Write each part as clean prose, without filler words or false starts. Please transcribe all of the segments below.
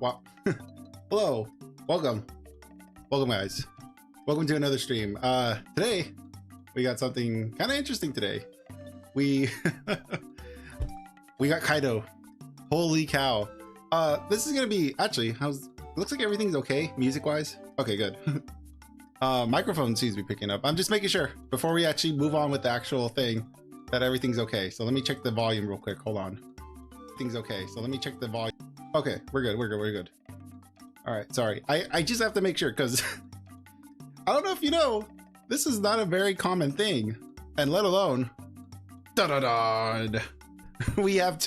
Wow. Hello. Welcome guys. Welcome to another stream. Today we got something kind of interesting today. We we got Kaido. Holy cow. This is gonna be actually looks like everything's okay music wise. Okay, good. Microphone seems to be picking up. I'm just making sure before we actually move on with the actual thing that everything's okay. So let me check the volume real quick. Hold on. Everything's okay. So let me check the volume. Okay, we're good. All right, sorry. I just have to make sure because I don't know if you know, this is not a very common thing, and let alone we have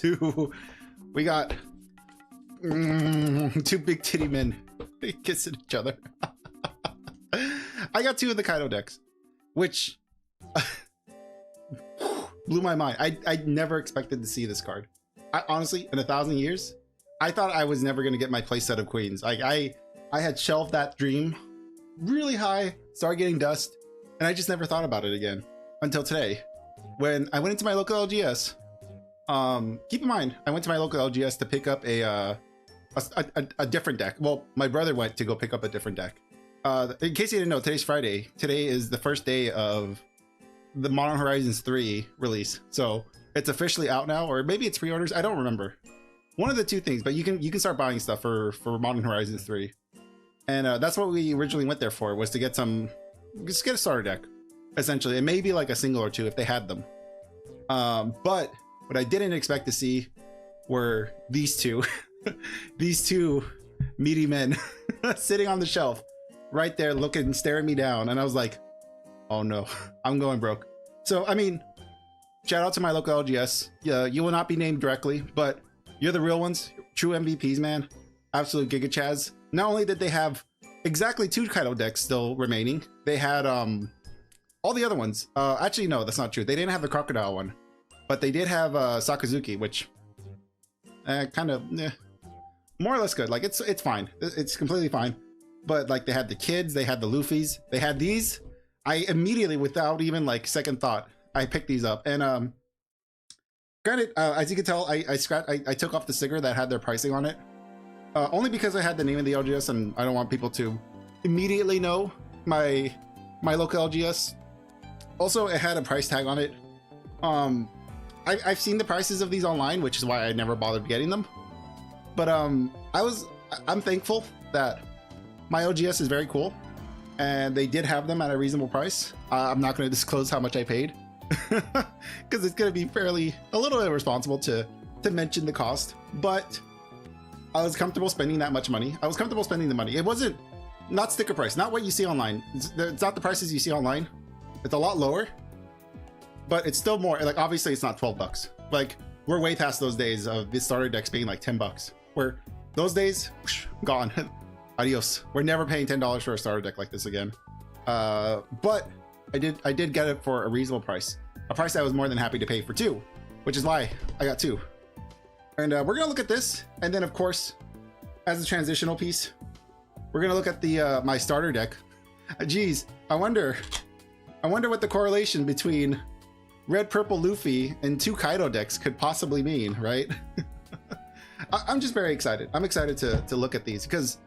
we got two big titty men kissing each other. I got two of the Kaido decks, which blew my mind. I never expected to see this card. I honestly, in 1,000 years, I thought I was never gonna get my playset of Queens. Like I had shelved that dream really high, started getting dust, and I just never thought about it again until today, when I went into my local LGS. Keep in mind, I went to my local LGS to pick up a different deck. Well, my brother went to go pick up a different deck. In case you didn't know, today's Friday. Today is the first day of the Modern Horizons 3 release, so it's officially out now, or maybe it's pre-orders. I don't remember. One of the two things, but you can start buying stuff for Modern Horizons 3, and that's what we originally went there for, was to get just get a starter deck, essentially, and maybe like a single or two if they had them. But what I didn't expect to see were these two, these two meaty men sitting on the shelf right there, staring me down, and I was like, oh no, I'm going broke. So I mean, shout out to my local LGS. Yeah, you will not be named directly, but you're the real ones, true MVPs, man. Absolute Giga Chaz. Not only did they have exactly 2 Kaido decks still remaining, they had all the other ones. Actually, no, that's not true. They didn't have the Crocodile one, but they did have Sakazuki, which kind of more or less good. Like it's fine. It's completely fine. But like they had the kids, they had the Luffys, they had these. I immediately, without even like second thought, I picked these up, and granted, as you can tell, I took off the sticker that had their pricing on it, only because I had the name of the LGS, and I don't want people to immediately know my local LGS. Also, it had a price tag on it. I've seen the prices of these online, which is why I never bothered getting them. But I'm thankful that my LGS is very cool, and they did have them at a reasonable price. I'm not going to disclose how much I paid, because it's going to be a little irresponsible to mention the cost, but I was comfortable spending that much money. I was comfortable spending the money. It wasn't, not sticker price, not what you see online. It's not the prices you see online. It's a lot lower, but it's still more, like obviously it's not 12 bucks. Like we're way past those days of the starter decks being like 10 bucks, where those days, whoosh, gone. Adios. We're never paying $10 for a starter deck like this again. But I did get it for a reasonable price, a price I was more than happy to pay for 2, which is why I got 2. And we're gonna look at this, and then of course, as a transitional piece, we're gonna look at the my starter deck. Geez, I wonder what the correlation between red purple Luffy and 2 Kaido decks could possibly mean, right? I'm just very excited. I'm excited to look at these because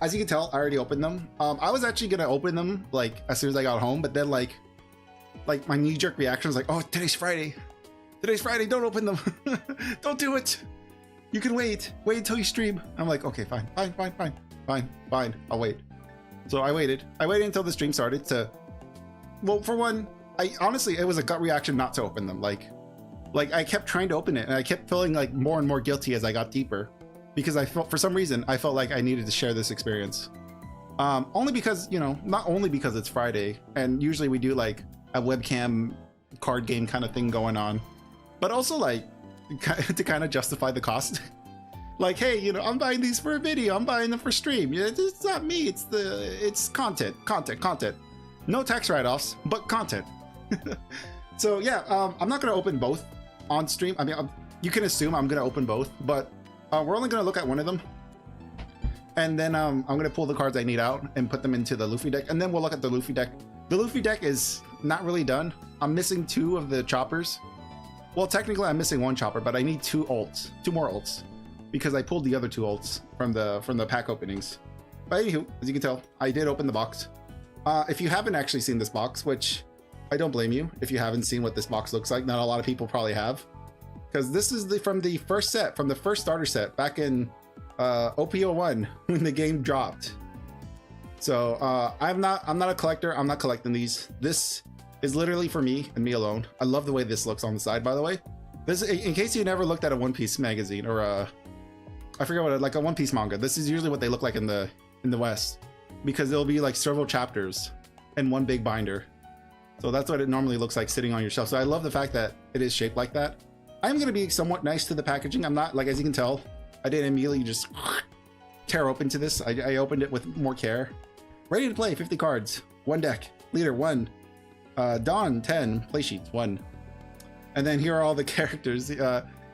as you can tell, I already opened them. I was actually gonna open them like as soon as I got home, but then like my knee-jerk reaction was like, oh, today's Friday, don't open them. Don't do it, you can wait until you stream. I'm like, okay, fine, I'll wait. So I waited until the stream started to, well, for one, I honestly, it was a gut reaction not to open them. Like I kept trying to open it, and I kept feeling like more and more guilty as I got deeper, because I felt, for some reason, I felt like I needed to share this experience. Only because, you know, not only because it's Friday, and usually we do like a webcam card game kind of thing going on, but also like to kind of justify the cost. Like, hey, you know, I'm buying these for a video, I'm buying them for stream. It's not me, it's content. No tax write-offs, but content. So yeah, I'm not gonna open both on stream. I mean, you can assume I'm gonna open both, but we're only going to look at one of them, and then I'm going to pull the cards I need out and put them into the Luffy deck, and then we'll look at the Luffy deck. The Luffy deck is not really done. I'm missing 2 of the choppers. Well, technically I'm missing 1 chopper, but I need 2 more ults. because I pulled the other two ults from the pack openings. But anywho, as you can tell, I did open the box. If you haven't actually seen this box, which I don't blame you if you haven't seen what this box looks like, not a lot of people probably have, because this is from the first set, from the first starter set back in OP01 when the game dropped. So I'm not a collector. I'm not collecting these. This is literally for me and me alone. I love the way this looks on the side, by the way. This, in case you never looked at a One Piece magazine or I forget what, like a One Piece manga. This is usually what they look like in the West, because there'll be like several chapters in one big binder. So that's what it normally looks like sitting on your shelf. So I love the fact that it is shaped like that. I'm going to be somewhat nice to the packaging. I'm not, like, as you can tell, I didn't immediately just tear open to this. I opened it with more care. Ready to play, 50 cards, 1 deck, leader 1, Dawn 10, play sheets 1. And then here are all the characters.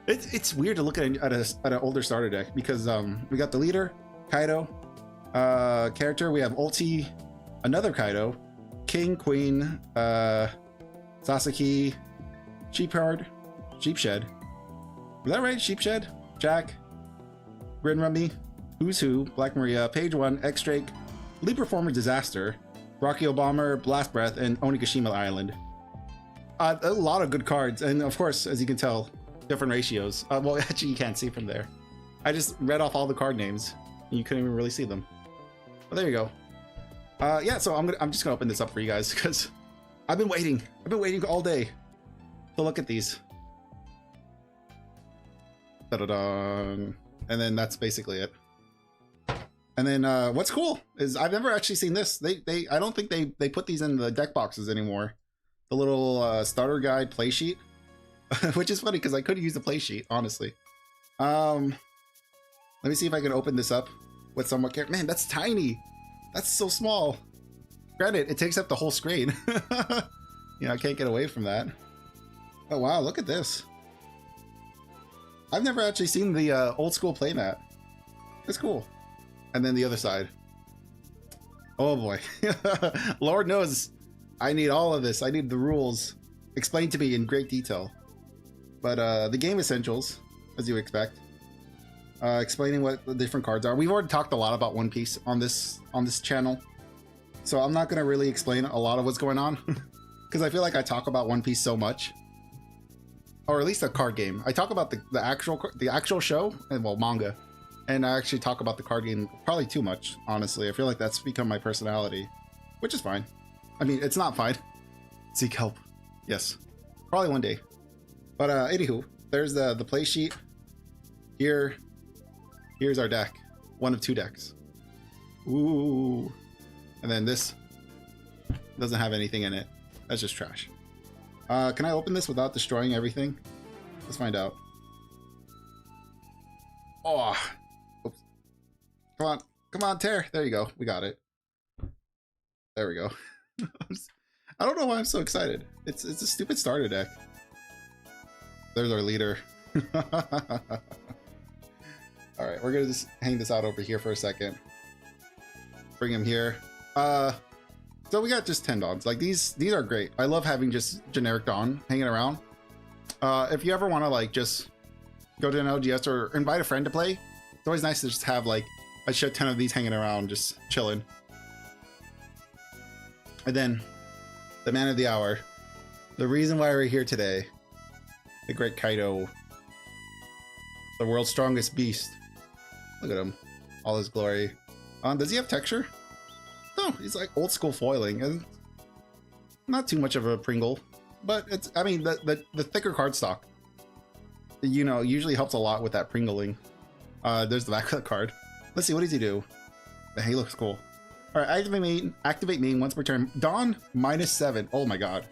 It's weird to look at an older starter deck, because we got the leader, Kaido, character, we have Ulti, another Kaido, King, Queen, Sasaki, Sheepshed. Was that right? Sheepshed, Jack, Grin Rummy, Who's Who, Black Maria, Page 1, X-Drake, Leap Reformer, Disaster, Rocky Bomber, Blast Breath, and Onigashima Island. A lot of good cards, and of course, as you can tell, different ratios. Well, actually, you can't see from there. I just read off all the card names, and you couldn't even really see them. But there you go. Yeah, so I'm just gonna open this up for you guys, because I've been waiting. I've been waiting all day to look at these. Da-da-da. And then that's basically it. And then what's cool is I've never actually seen this. I don't think they put these in the deck boxes anymore. The little starter guide play sheet, which is funny because I could use the play sheet, honestly. Let me see if I can open this up with somewhat care. Man, that's tiny. That's so small. Granted, it takes up the whole screen. You know, I can't get away from that. Oh wow, look at this. I've never actually seen the old school playmat. It's cool. And then the other side. Oh boy. Lord knows I need all of this. I need the rules explained to me in great detail. But the game essentials, as you expect. Explaining what the different cards are. We've already talked a lot about One Piece on this channel. So I'm not gonna really explain a lot of what's going on. Because I feel like I talk about One Piece so much. Or at least the card game. I talk about the actual show and, well, manga, and I actually talk about the card game probably too much. Honestly, I feel like that's become my personality, which is fine. I mean, it's not fine. Seek help. Yes, probably one day. But anywho, there's the play sheet. Here's our deck. One of 2 decks. Ooh, and then this doesn't have anything in it. That's just trash. Can I open this without destroying everything? Let's find out. Oh, oops. Come on, tear. There you go. We got it. There we go. I don't know why I'm so excited. It's a stupid starter deck. There's our leader. All right, we're gonna just hang this out over here for a second. Bring him here. So we got just 10 Dawns. Like these are great. I love having just generic Dawn hanging around. If you ever want to like just go to an LGS or invite a friend to play, it's always nice to just have like a shit ton of these hanging around, just chilling. And then the man of the hour, the reason why we're here today, the great Kaido, the world's strongest beast. Look at him, all his glory. Does he have texture? No, he's like old school foiling, and not too much of a Pringle, but it's, I mean, the thicker cardstock, you know, usually helps a lot with that Pringling. There's the back of the card. Let's see, what does he do? He looks cool. All right, activate main once per turn. Dawn -7. Oh my god.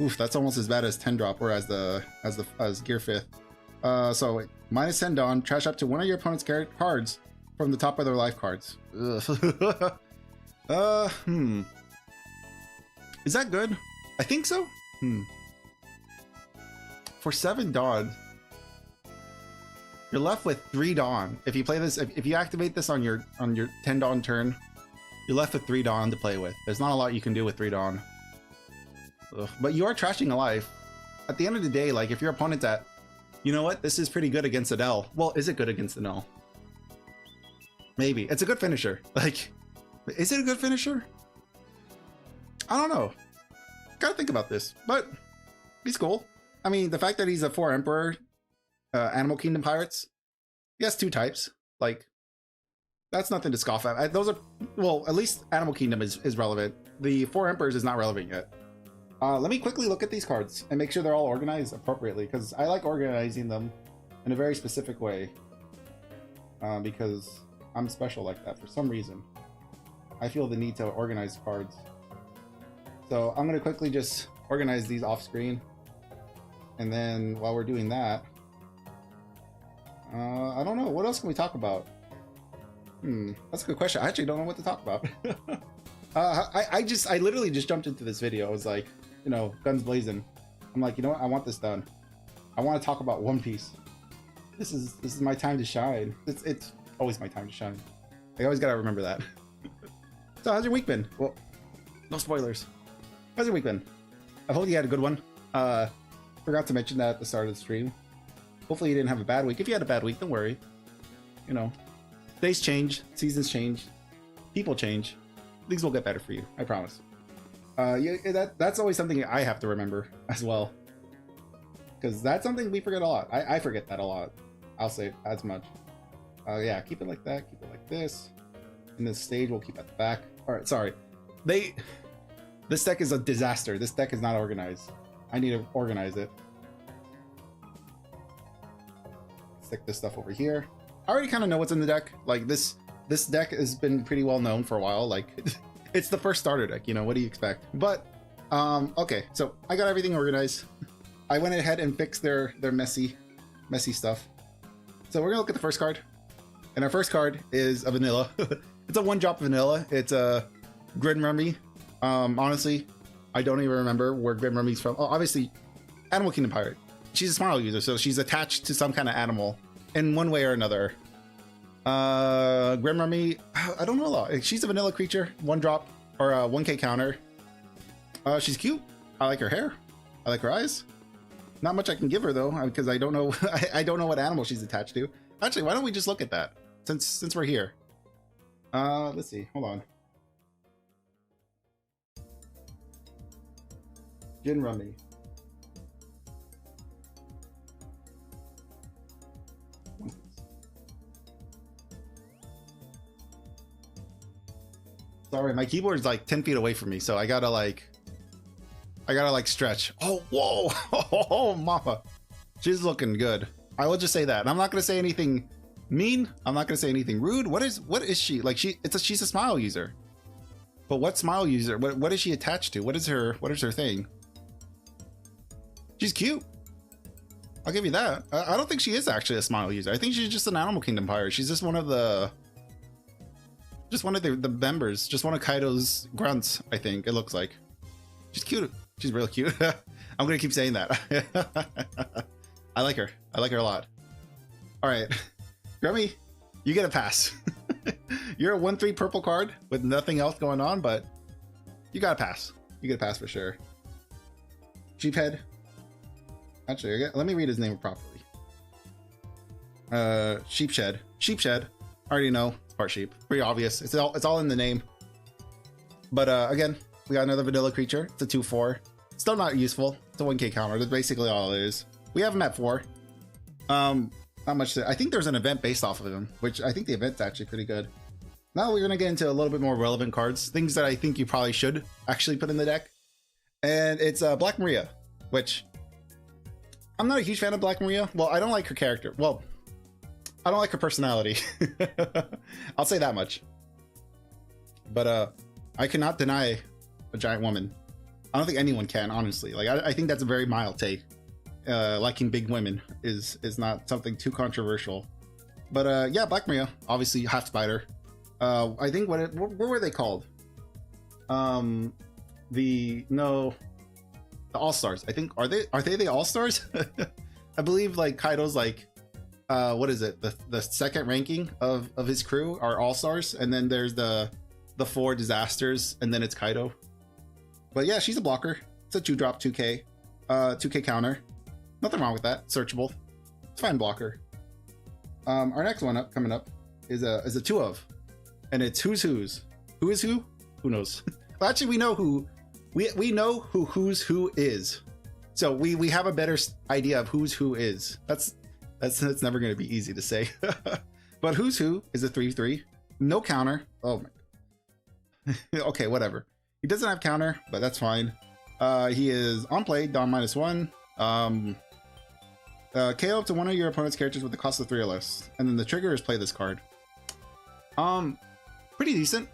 Oof, that's almost as bad as 10 drop or as Gear 5th. So -10 Dawn, trash up to one of your opponent's cards from the top of their life cards. Ugh. Is that good? I think so. For 7 Dawn, you're left with 3 Dawn. If you play this, if you activate this on your 10 Dawn turn, you're left with 3 Dawn to play with. There's not a lot you can do with 3 Dawn. Ugh. But you are trashing a life. At the end of the day, like if your opponent's at, You know what? This is pretty good against Adele. Well, is it good against Adele? Maybe. It's a good finisher. Like, is it a good finisher? I don't know. Gotta think about this, but he's cool. I mean, the fact that he's a 4 Emperor, Animal Kingdom Pirates, he has 2 types. Like, that's nothing to scoff at. Those are, well, at least Animal Kingdom is relevant. The 4 Emperors is not relevant yet. Let me quickly look at these cards and make sure they're all organized appropriately, because I like organizing them in a very specific way. Because I'm special like that for some reason. I feel the need to organize cards. So I'm going to quickly just organize these off screen. And then while we're doing that, I don't know. What else can we talk about? That's a good question. I actually don't know what to talk about. I literally just jumped into this video. I was like, you know, guns blazing. I'm like, you know what? I want this done. I want to talk about One Piece. This is my time to shine. It's always my time to shine. I always gotta remember that. So how's your week been? Well, no spoilers. How's your week been? I hope you had a good one. Forgot to mention that at the start of the stream. Hopefully you didn't have a bad week. If you had a bad week, don't worry. You know, days change, seasons change, people change. Things will get better for you, I promise. Yeah, that's always something I have to remember as well, because that's something we forget a lot. I forget that a lot. I'll say as much. Yeah, keep it like that. Keep it like this. And this stage we'll keep at the back. All right, sorry. This deck is a disaster. This deck is not organized. I need to organize it. Stick this stuff over here. I already kind of know what's in the deck. Like this deck has been pretty well known for a while. Like it's the first starter deck, you know, what do you expect? But okay, so I got everything organized. I went ahead and fixed their messy stuff. So we're gonna look at the first card. And our first card is a vanilla. It's a 1-drop vanilla. It's a Grim Rummy. Honestly, I don't even remember where Grim Rummy's from. Oh, obviously, Animal Kingdom Pirate. She's a Smile user, so she's attached to some kind of animal in one way or another. Grim Rummy, I don't know a lot. She's a vanilla creature, 1-drop or a 1k counter. She's cute. I like her hair. I like her eyes. Not much I can give her though, because I don't know. I don't know what animal she's attached to. Actually, why don't we just look at that since we're here? Let's see. Hold on. Gin Rummy. Sorry, my keyboard is like 10 feet away from me, so I gotta like stretch. Oh, whoa. Oh, mama. She's looking good. I will just say that. And I'm not gonna say anything mean. I'm not gonna say anything rude. What is she? Like she's a Smile user. But what Smile user? What is she attached to? What is her thing? She's cute. I'll give you that. I don't think she is actually a Smile user. I think she's just an Animal Kingdom pirate. She's just one of the members, just one of Kaido's grunts, I think it looks like. She's cute. She's real cute. I'm gonna keep saying that. I like her. I like her a lot. All right, Grammy, you get a pass. You're a 1/3 purple card with nothing else going on, but you got a pass. You get a pass for sure. Sheephead. Actually, let me read his name properly. Sheepshed. Sheepshed. I already know. It's part sheep. Pretty obvious. It's all in the name. But again, we got another vanilla creature. It's a 2/4. Still not useful. It's a 1k counter. That's basically all it is. We have him at 4. Not much I think there's an event based off of him, which I think the event's actually pretty good. Now we're gonna get into a little bit more relevant cards, things that I think you probably should actually put in the deck. And it's Black Maria, which I'm not a huge fan of Black Maria. Well, I don't like her character. Well, I don't like her personality. I'll say that much. But I cannot deny a giant woman. I don't think anyone can, honestly. Like I think that's a very mild take. Liking big women is not something too controversial. But yeah, Black Maria, obviously half spider. I think what were they called? The All-Stars. I think are they the All-Stars? I believe like Kaido's like what is it? The second ranking of his crew are All-Stars, and then there's the 4 disasters, and then it's Kaido. But yeah, she's a blocker. It's a 2-drop 2k 2k counter. Nothing wrong with that. Searchable. It's fine blocker. Our next one coming up is a 2 of, and it's who's. Who is who? Who knows? Well, actually, we know who. We know who's who is. So we have a better idea of who's who is. That's never going to be easy to say. But who's who is a 3/3, no counter. Oh my. Okay, whatever. He doesn't have counter, but that's fine. He is on play, Dawn -1. KO up to one of your opponent's characters with the cost of 3 or less, and then the trigger is play this card. Pretty decent.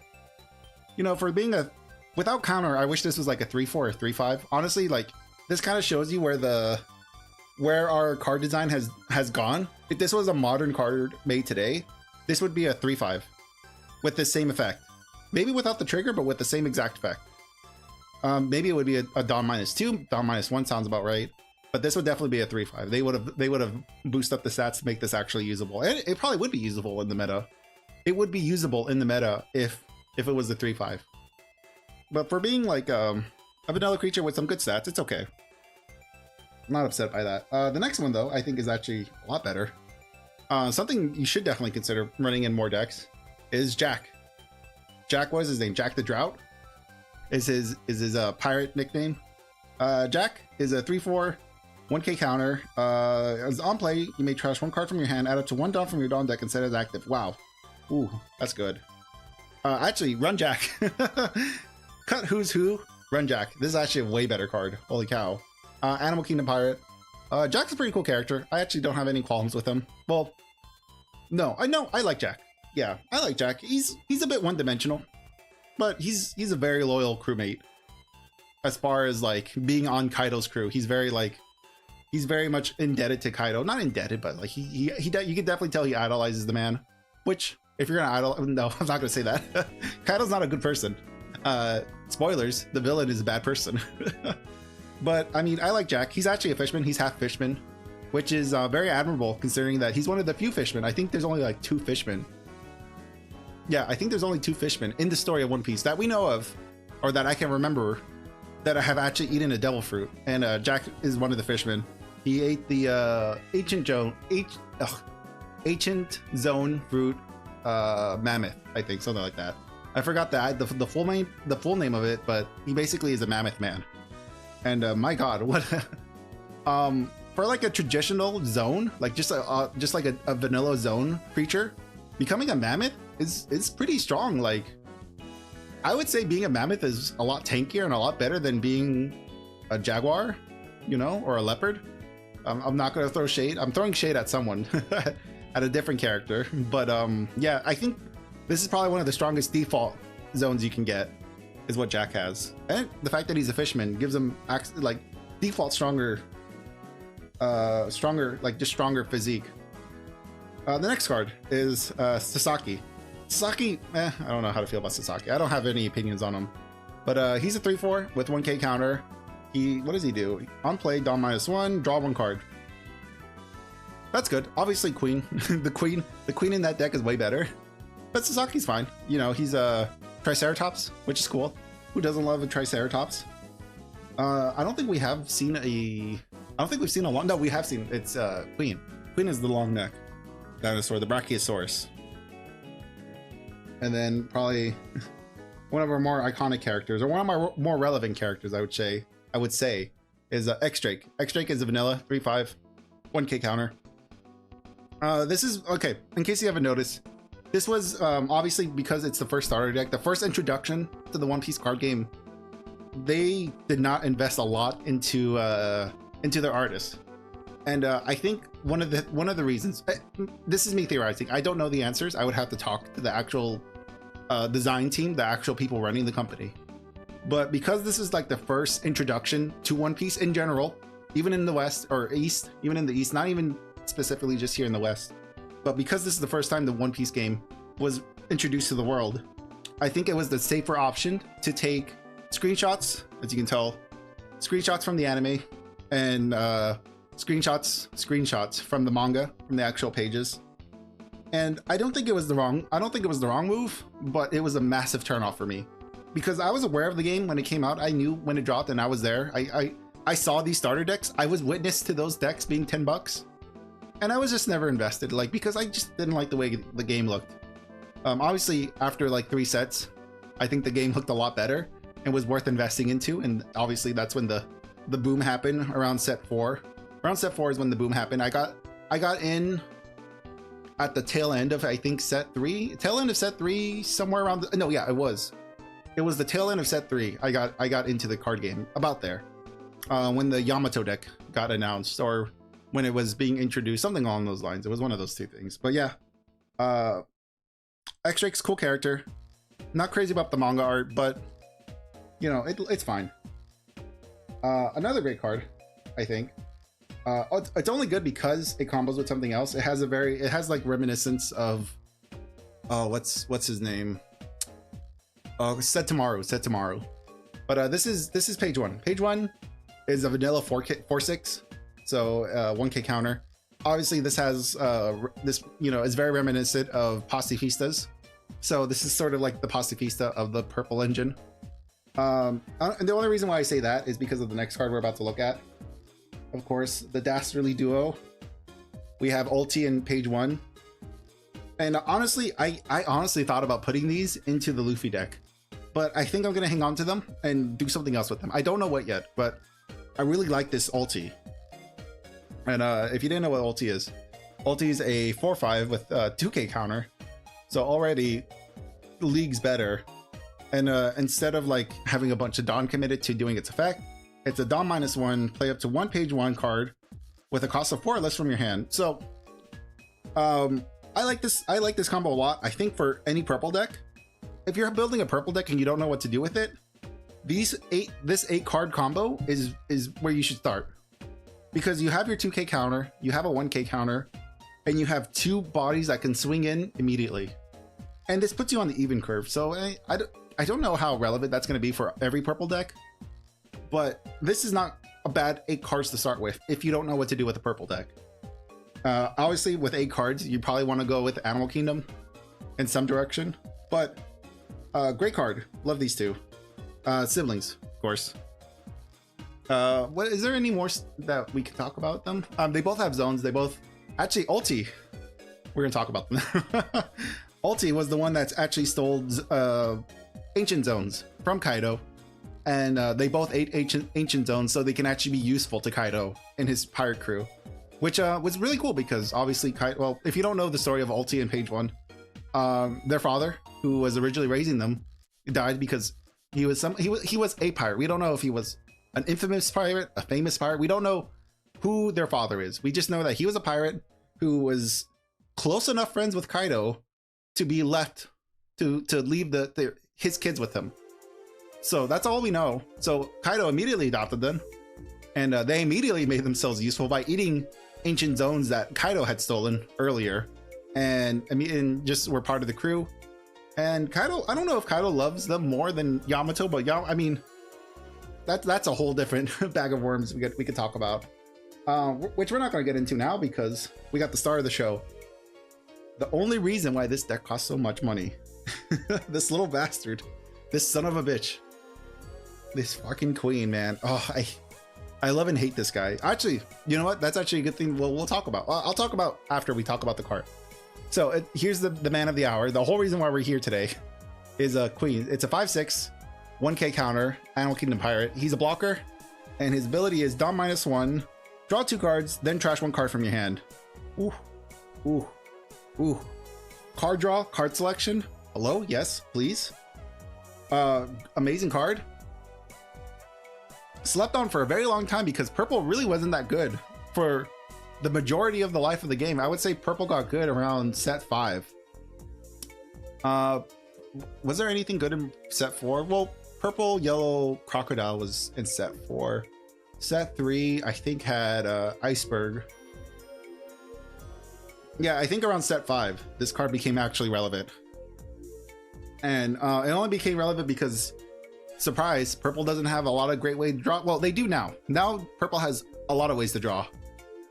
You know, for being a without counter, I wish this was like a 3/4 or 3/5. Honestly, like this kind of shows you where our card design has gone. If this was a modern card made today, this would be a 3/5 with the same effect. Maybe without the trigger, but with the same exact effect. Maybe it would be a Dawn -2. Dawn -1 sounds about right. But this would definitely be a 3/5. They would have boosted up the stats to make this actually usable. And it probably would be usable in the meta. It would be usable in the meta if it was a 3/5. But for being like a vanilla creature with some good stats, it's okay. I'm not upset by that. The next one though, I think is actually a lot better. Something you should definitely consider running in more decks is Jack. Jack, what is his name? Jack the Drought is his pirate nickname. Jack is a 3/4, 1k counter. As on play, you may trash one card from your hand, add up to 1 Dawn from your Dawn deck and set it as active. Wow. Ooh, that's good. Actually, run Jack. Cut who's who, run Jack. This is actually a way better card. Holy cow. Animal Kingdom Pirate. Jack's a pretty cool character. I actually don't have any qualms with him. Well, no, I like Jack. Yeah, I like Jack. He's a bit one-dimensional, but he's a very loyal crewmate. As far as like being on Kaido's crew, he's very much indebted to Kaido. Not indebted, but like you can definitely tell he idolizes the man. Which, if you're gonna no, I'm not gonna say that. Kaido's not a good person. Spoilers: the villain is a bad person. But I mean, I like Jack. He's actually a fishman. He's half fishman, which is very admirable considering that he's one of the few fishmen. I think there's only like 2 fishmen. Yeah, I think there's only 2 fishmen in the story of One Piece that we know of, or that I can remember, that I have actually eaten a devil fruit. And Jack is one of the fishmen. He ate the ancient zone fruit mammoth, I think, something like that. I forgot the full name of it, but he basically is a mammoth man. And my god, what for like a traditional zone, like just like a vanilla zone creature, becoming a mammoth is pretty strong. Like I would say being a mammoth is a lot tankier and a lot better than being a jaguar, you know, or a leopard. I'm not going to throw shade. I'm throwing shade at someone, at a different character. But yeah, I think this is probably one of the strongest default zones you can get, is what Jack has. And the fact that he's a fisherman gives him like default stronger, like just stronger physique. The next card is Sasaki. Sasaki, I don't know how to feel about Sasaki. I don't have any opinions on him. But he's a 3/4 with 1k counter. What does he do? On play, Dawn -1, draw 1 card. That's good. Obviously Queen. the queen in that deck is way better. But Sasaki's fine. You know, he's a Triceratops, which is cool. Who doesn't love a Triceratops? I don't think we have seen I don't think we've seen a long... No, we have seen... It's Queen. Queen is the long neck dinosaur, the Brachiosaurus. And then probably one of our more iconic characters, or one of our more relevant characters, I would say, is X-Drake. X-Drake is a vanilla 3/5, 1k counter. This is okay. In case you haven't noticed, this was obviously because it's the first starter deck, the first introduction to the One Piece card game. They did not invest a lot into their artists, and I think one of the reasons. This is me theorizing. I don't know the answers. I would have to talk to the actual design team, the actual people running the company. But because this is like the first introduction to One Piece in general, even in the West or East, even in the East, not even specifically just here in the West, but because this is the first time the One Piece game was introduced to the world, I think it was the safer option to take screenshots, as you can tell, screenshots from the anime, and screenshots from the manga, from the actual pages. And I don't think it was the wrong move, but it was a massive turnoff for me. Because I was aware of the game when it came out. I knew when it dropped and I was there. I saw these starter decks. I was witness to those decks being $10. and I was just never invested, like, because I just didn't like the way the game looked. Obviously, after like 3 sets, I think the game looked a lot better and was worth investing into. And obviously, that's when the boom happened around set 4. Around set 4 is when the boom happened. I got in at the tail end of, I think, set 3. Tail end of set 3, somewhere around. No, yeah, it was the tail end of set 3. I got into the card game about there, when the Yamato deck got announced, or when it was being introduced, something along those lines. It was one of those 2 things. But yeah, X-Drake's cool character. Not crazy about the manga art, but you know, it's fine. Another great card, I think. It's only good because it combos with something else. It has like reminiscence of, what's his name? Said Tomorrow. But this is page 1. Page 1 is a vanilla 4/6, so 1k counter. Obviously, this has this, you know, is very reminiscent of Pacifistas. So this is sort of like the Pacifista of the purple engine. And the only reason why I say that is because of the next card we're about to look at. Of course, the Dastardly Duo. We have Ulti in page 1. And honestly, I honestly thought about putting these into the Luffy deck, but I think I'm going to hang on to them and do something else with them. I don't know what yet, but I really like this Ulti. And if you didn't know what Ulti is a 4/5 with 2k counter. So already leagues better. And instead of like having a bunch of Dawn committed to doing its effect, it's a Dawn -1, play up to 1 page 1 card with a cost of 4 or less from your hand. So I like this combo a lot. I think for any purple deck, if you're building a purple deck and you don't know what to do with it, this 8 card combo is where you should start. Because you have your 2k counter, you have a 1k counter, and you have 2 bodies that can swing in immediately. And this puts you on the even curve. So I don't know how relevant that's going to be for every purple deck, but this is not a bad 8 cards to start with if you don't know what to do with a purple deck. Obviously, with 8 cards, you probably want to go with Animal Kingdom in some direction, but great card. Love these 2. Siblings, of course. What is there any more that we can talk about them? They both have zones. They both actually Ulti. We're gonna talk about them. Ulti was the one that's actually stole ancient zones from Kaido, and they both ate ancient zones so they can actually be useful to Kaido and his pirate crew, which was really cool because obviously Kaido, well, if you don't know the story of Ulti in page 1, their father, who was originally raising them, died because he was a pirate. We don't know if he was an infamous pirate, a famous pirate. We don't know who their father is. We just know that he was a pirate who was close enough friends with Kaido to be left to leave his kids with him. So that's all we know. So Kaido immediately adopted them, and they immediately made themselves useful by eating ancient zones that Kaido had stolen earlier, and just were part of the crew. And Kaido, I don't know if Kaido loves them more than Yamato, but I mean, that's a whole different bag of worms we could talk about, which we're not going to get into now because we got the star of the show. The only reason why this deck costs so much money, this little bastard, this son of a bitch, this fucking queen, man. Oh, I love and hate this guy. Actually, you know what? That's actually a good thing. We'll talk about. I'll talk about after we talk about the card. So here's the man of the hour. The whole reason why we're here today is a queen. It's a 5/6, 1k counter, Animal Kingdom pirate. He's a blocker, and his ability is Dawn -1, draw 2 cards, then trash 1 card from your hand. Ooh, ooh. Ooh, card draw, card selection. Hello, yes, please. Amazing card. Slept on for a very long time because purple really wasn't that good for the majority of the life of the game. I would say purple got good around set 5. Was there anything good in set 4? Well, purple, yellow, crocodile was in set 4. Set 3, I think, had iceberg. Yeah, I think around set 5, this card became actually relevant. And it only became relevant because, surprise, purple doesn't have a lot of great ways to draw. Well, they do now. Now, purple has a lot of ways to draw.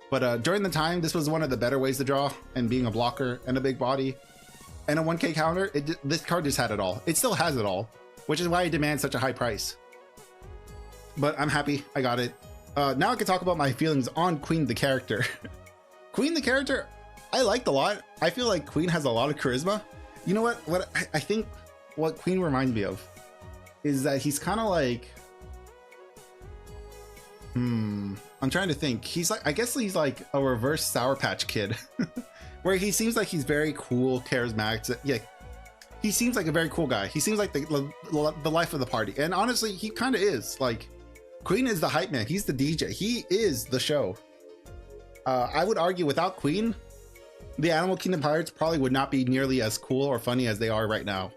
But during the time, this was one of the better ways to draw, and being a blocker and a big body and a 1k counter, this card just had it all. It still has it all, which is why it demands such a high price. But I'm happy I got it. Now I can talk about my feelings on Queen the character. Queen, the character, I liked a lot. I feel like Queen has a lot of charisma. You know what? What I think what Queen reminds me of is that he's kind of like, I'm trying to think. He's like, I guess he's like a reverse Sour Patch Kid, where he seems like he's very cool, charismatic. Yeah, he seems like a very cool guy. He seems like the life of the party, and honestly, he kind of is. Like, Queen is the hype man. He's the DJ. He is the show. I would argue without Queen, the Animal Kingdom Pirates probably would not be nearly as cool or funny as they are right now.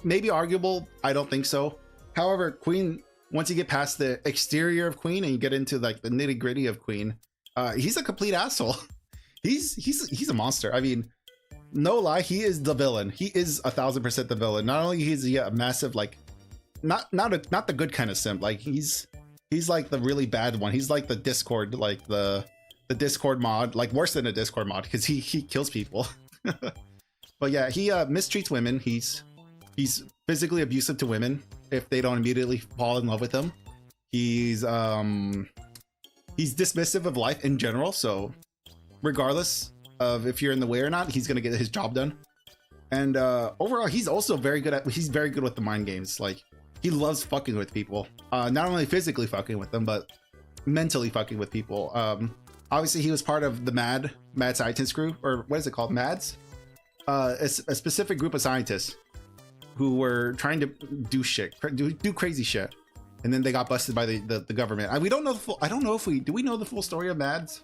Maybe arguable. I don't think so. However, Queen, once you get past the exterior of Queen and you get into like the nitty gritty of Queen, he's a complete asshole. He's a monster. I mean, no lie, he is the villain. He is 1000% the villain. Not only is he a massive, like, not the good kind of simp. Like, he's like the really bad one. He's like the Discord, like the Discord mod, like worse than a Discord mod, because he kills people. But yeah, he mistreats women. He's physically abusive to women if they don't immediately fall in love with him. He's dismissive of life in general. So regardless of if you're in the way or not, he's gonna get his job done. And overall, he's also very good with the mind games. Like, he loves fucking with people. Not only physically fucking with them, but mentally fucking with people. Obviously, he was part of the Mad Scientist crew, or what is it called? Mads? A specific group of scientists who were trying to do crazy shit, and then they got busted by the government. We don't know the full. I don't know if do we know the full story of Mads?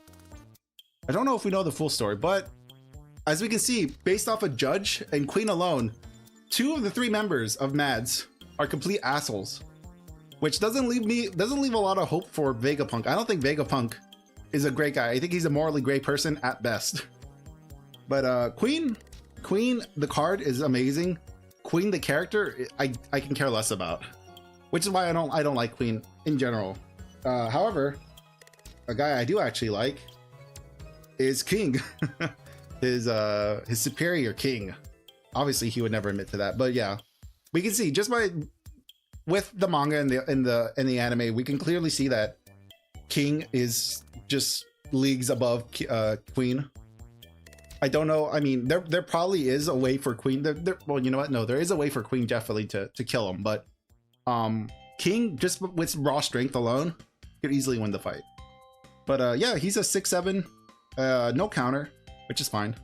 I don't know if we know the full story, but as we can see, based off of Judge and Queen alone, 2 of the 3 members of Mads are complete assholes, which doesn't leave a lot of hope for Vegapunk. I don't think Vegapunk is a great guy. I think he's a morally gray person at best. But Queen, the card is amazing. Queen, the character, I can care less about, which is why I don't like Queen in general. However, a guy I do actually like is King. his superior King. Obviously, he would never admit to that, but yeah, we can see just with the manga and the anime, we can clearly see that King is just leagues above Queen. I don't know. I mean, there probably is a way for Queen. Well, you know what? No, there is a way for Queen definitely to kill him, but King, just with raw strength alone, could easily win the fight. But yeah, he's a 6/7, no counter, which is fine.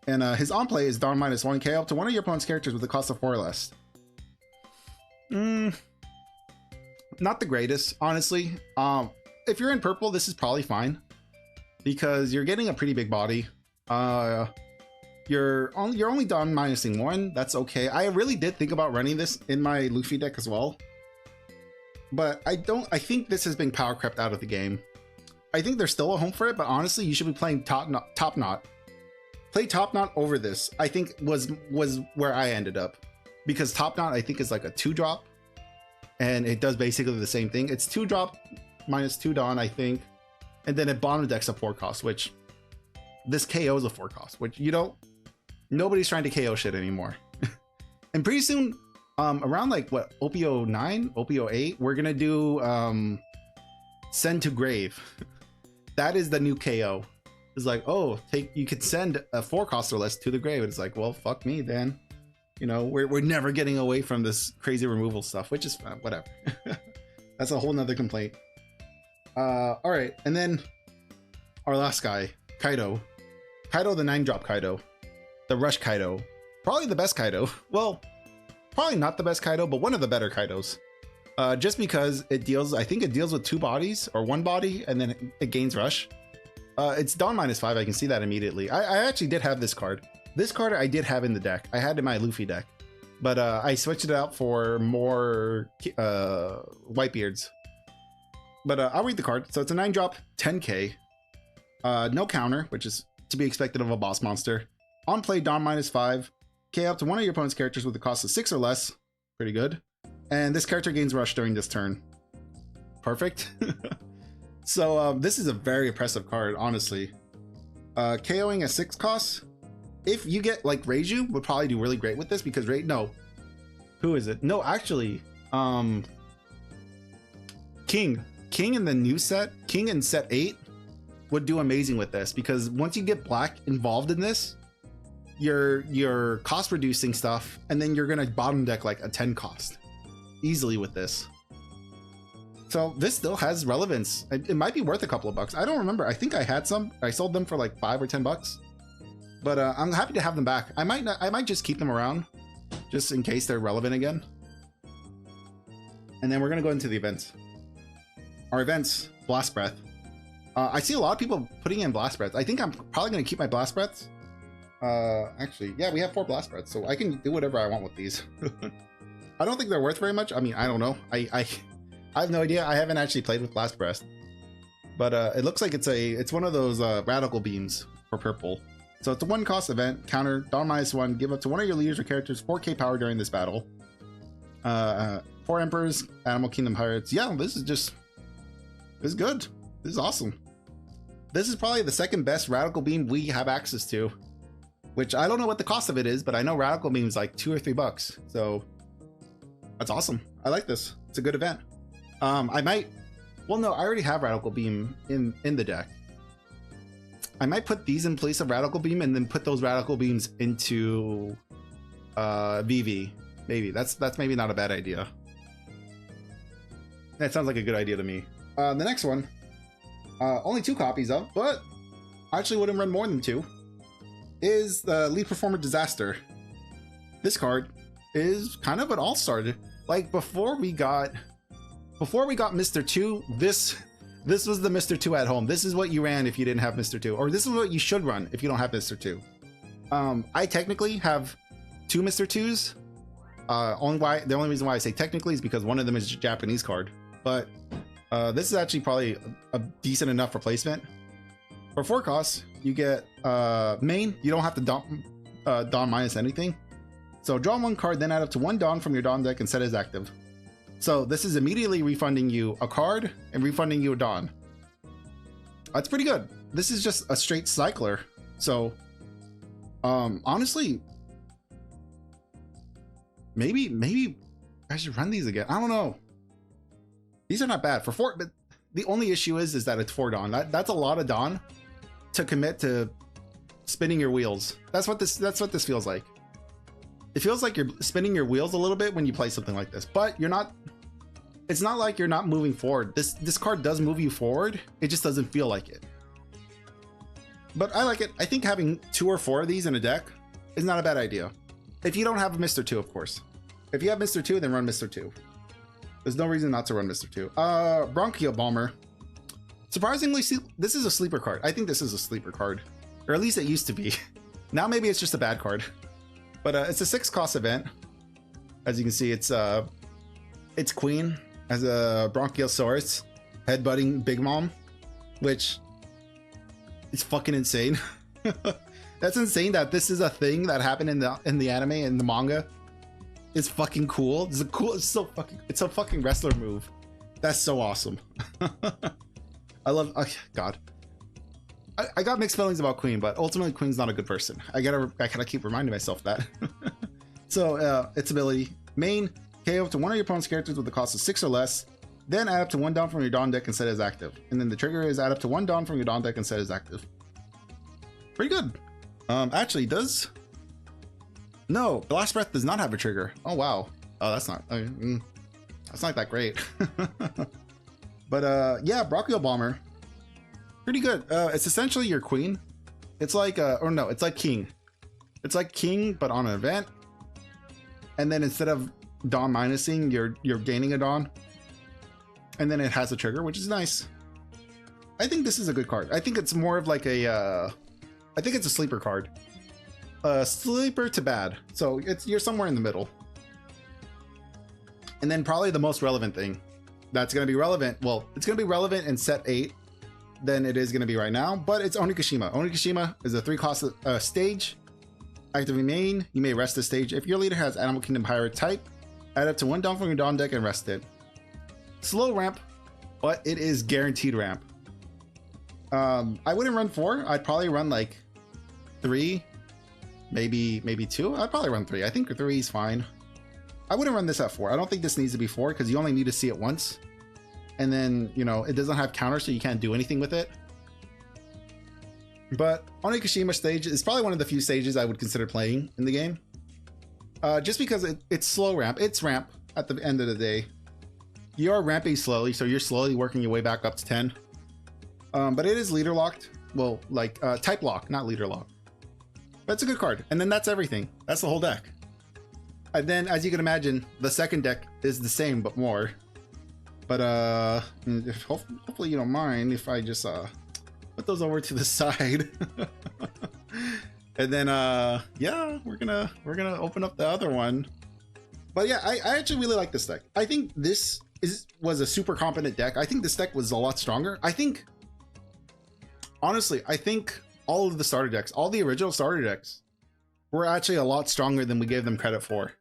And his on play is down -1k up to one of your opponent's characters with a cost of 4 or less. Not the greatest, honestly. If you're in purple, this is probably fine because you're getting a pretty big body. You're only down -1. That's okay. I really did think about running this in my Luffy deck as well, but I think this has been power crept out of the game. I think there's still a home for it, but honestly, you should be playing Top Knot. Play Top Knot over this, I think was where I ended up, because Top Knot I think is like a 2-drop, and it does basically the same thing. It's 2-drop -2 Dawn, I think, and then it bottom decks a 4 cost, which this KO is a 4 cost, which nobody's trying to KO shit anymore. And pretty soon, around like what, OPO 9, OPO 8, we're gonna do Send to Grave. That is the new KO. It's like, oh, you could send a 4 cost or less to the grave. It's like, well, fuck me then. You know, we're never getting away from this crazy removal stuff, which is whatever. That's a whole nother complaint. All right, and then our last guy, Kaido. Kaido, the 9-drop Kaido, the Rush Kaido, probably the best Kaido. Well, probably not the best Kaido, but one of the better Kaidos. Just because I think it deals with 2 bodies or 1 body, and then it gains Rush. It's Dawn -5. I can see that immediately. I actually did have this card. This card I did have in the deck. I had it in my Luffy deck, but I switched it out for more Whitebeards. But I'll read the card. So it's a 9-drop, 10k, no counter, which is to be expected of a boss monster. On play, Dawn -5, k up to one of your opponent's characters with a cost of 6 or less. Pretty good. And this character gains Rush during this turn. Perfect. So this is a very impressive card, honestly. KOing a 6 cost. If you get like Reiju, would probably do really great with this because who is it? No, actually, King in the new set, King in set 8 would do amazing with this, because once you get black involved in this, you're cost reducing stuff, and then you're gonna bottom deck like a 10 cost easily with this. So this still has relevance. It might be worth a couple of bucks. I don't remember. I think I had some. I sold them for like 5 or 10 bucks. But I'm happy to have them back. I might just keep them around just in case they're relevant again. And then we're gonna go into the events. Our events, Blast Breath. I see a lot of people putting in Blast Breaths. I think I'm probably gonna keep my Blast Breaths. Actually, yeah, we have 4 Blast Breaths, so I can do whatever I want with these. I don't think they're worth very much. I mean, I don't know. I have no idea. I haven't actually played with Blast Breath, but it looks like it's one of those radical beams for purple. So it's a 1 cost event. Counter Dawn -1. Give up to one of your leaders or characters 4k power during this battle. 4 Emperors, Animal Kingdom Pirates. Yeah, this is good. This is awesome. This is probably the second best radical beam we have access to, which I don't know what the cost of it is, but I know radical beam is like $2 or $3. So that's awesome. I like this. It's a good event. I might, well, no, I already have radical beam in the deck. I might put these in place of radical beam and then put those radical beams into VV. Maybe that's maybe not a bad idea. That sounds like a good idea to me. The next one, only 2 copies of, but I actually wouldn't run more than 2, is the Lead Performer Disaster. This card is kind of an all-star. Like before we got Mr. 2, this was the Mr. 2 at home. This is what you ran if you didn't have Mr. 2, or this is what you should run if you don't have Mr. 2. I technically have 2 Mr. 2s. The only reason why I say technically is because one of them is a Japanese card, but this is actually probably a decent enough replacement. For 4 costs, you get main. You don't have to Dawn minus anything. So draw 1 card, then add up to 1 Dawn from your Dawn deck and set it as active. So this is immediately refunding you a card and refunding you a Dawn. That's pretty good. This is just a straight cycler. So honestly, maybe I should run these again. I don't know. These are not bad for 4, but the only issue is that it's 4 Dawn. That's a lot of Dawn to commit to spinning your wheels. That's what this feels like. It feels like you're spinning your wheels a little bit when you play something like this, but you're not. It's not like you're not moving forward. This card does move you forward. It just doesn't feel like it. But I like it. I think having 2 or 4 of these in a deck is not a bad idea. If you don't have a Mr. 2, of course. If you have Mr. 2, then run Mr. 2. There's no reason not to run Mr. 2. Bronchial Bomber. Surprisingly, this is a sleeper card. I think this is a sleeper card, or at least it used to be. Now maybe it's just a bad card. But it's a 6 cost event. As you can see, it's Queen as a Bronchiosaurus headbutting Big Mom, which is fucking insane. That's insane that this is a thing that happened in the anime and the manga. It's fucking cool. It's a fucking wrestler move. That's so awesome. I love. Oh, God. I got mixed feelings about Queen, but ultimately Queen's not a good person. I gotta keep reminding myself that. So its ability: main, KO up to one of your opponent's characters with the cost of 6 or less, then add up to 1 Dawn from your Dawn deck and set it as active. And then the trigger is add up to 1 Dawn from your Dawn deck and set it as active. Pretty good. Actually, does no Blast Breath does not have a trigger. Oh wow. Oh, that's not. That's not that great. But yeah, Bronchial Bomber. Pretty good. It's essentially your Queen. It's like or no, it's like King. It's like King, but on an event. And then instead of Dawn minusing, you're gaining a Dawn. And then it has a trigger, which is nice. I think this is a good card. I think it's more of like a I think it's a sleeper card. Sleeper to bad. So you're somewhere in the middle. And then probably the most relevant thing that's going to be relevant. Well, it's going to be relevant in set 8 than it is going to be right now, but it's Onigashima. Onigashima is a 3 cost stage. Actively main, you may rest the stage. If your leader has Animal Kingdom Pirate type, add up to 1 Dawn from your Dawn deck and rest it. Slow ramp, but it is guaranteed ramp. I wouldn't run 4. I'd probably run like 3, maybe 2. I'd probably run 3. I think 3 is fine. I wouldn't run this at 4. I don't think this needs to be 4 because you only need to see it once. And then, you know, it doesn't have counter, so you can't do anything with it. But Onigashima stage is probably one of the few stages I would consider playing in the game. Just because it's slow ramp. It's ramp at the end of the day. You are ramping slowly, so you're slowly working your way back up to 10. But it is leader locked. Well, like type lock, not leader lock. But it's a good card. And then that's everything. That's the whole deck. And then, as you can imagine, the second deck is the same, but more. But hopefully you don't mind if I just put those over to the side. And then yeah, we're gonna open up the other one. But yeah, I actually really like this deck. I think this was a super competent deck. I think this deck was a lot stronger. I think, honestly, I think all of the starter decks, all the original starter decks, were actually a lot stronger than we gave them credit for.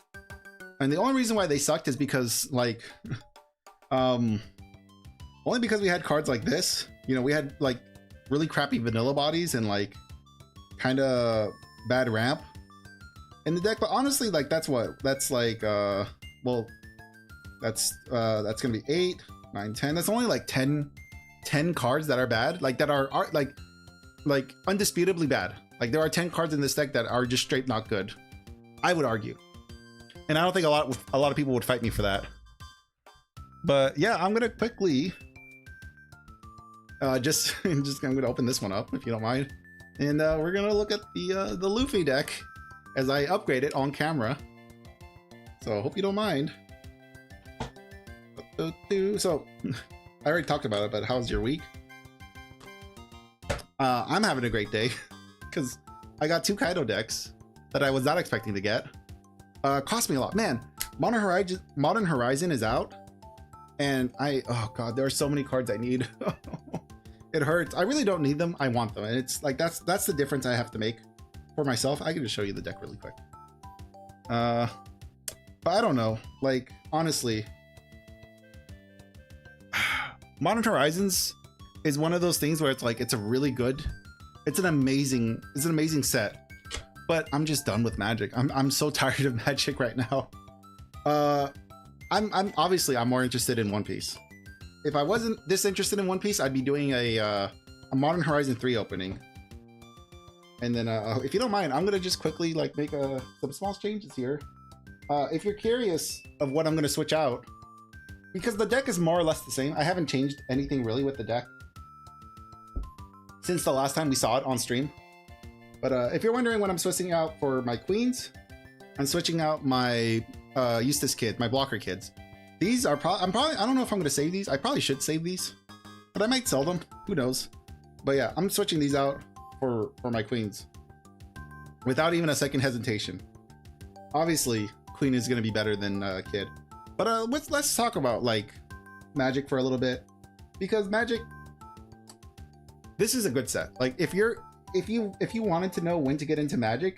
And the only reason why they sucked is because, like, only because we had cards like this. You know, we had like really crappy vanilla bodies and like kind of bad ramp in the deck. But honestly, like, that's like well, that's gonna be 8, 9, 10. That's only like 10 cards that are bad, like that are like undisputably bad. Like, there are 10 cards in this deck that are just straight not good, I would argue. And I don't think a lot of people would fight me for that. But yeah, I'm gonna quickly I'm gonna open this one up, if you don't mind, and we're gonna look at the Luffy deck as I upgrade it on camera. So I hope you don't mind. So I already talked about it, but how's your week? I'm having a great day because I got 2 Kaido decks that I was not expecting to get. Cost me a lot, man. Modern Horizon is out, and oh god, there are so many cards I need. It hurts. I really don't need them. I want them, and it's like that's the difference I have to make for myself. I can just show you the deck really quick. But I don't know. Like, honestly, Modern Horizons is one of those things where it's like it's an amazing set. But I'm just done with Magic. I'm so tired of Magic right now. I'm obviously more interested in One Piece. If I wasn't this interested in One Piece, I'd be doing a Modern Horizon 3 opening. And then if you don't mind, I'm gonna just quickly like make some small changes here. If you're curious of what I'm gonna switch out, because the deck is more or less the same. I haven't changed anything really with the deck since the last time we saw it on stream. But if you're wondering what I'm switching out for my queens, I'm switching out my Eustace kid, my blocker kids. These are I don't know if I'm going to save these. I probably should save these, but I might sell them. Who knows? But yeah, I'm switching these out for my queens without even a second hesitation. Obviously, queen is going to be better than kid. But let's talk about like Magic for a little bit, because Magic, this is a good set. Like, if you wanted to know when to get into Magic,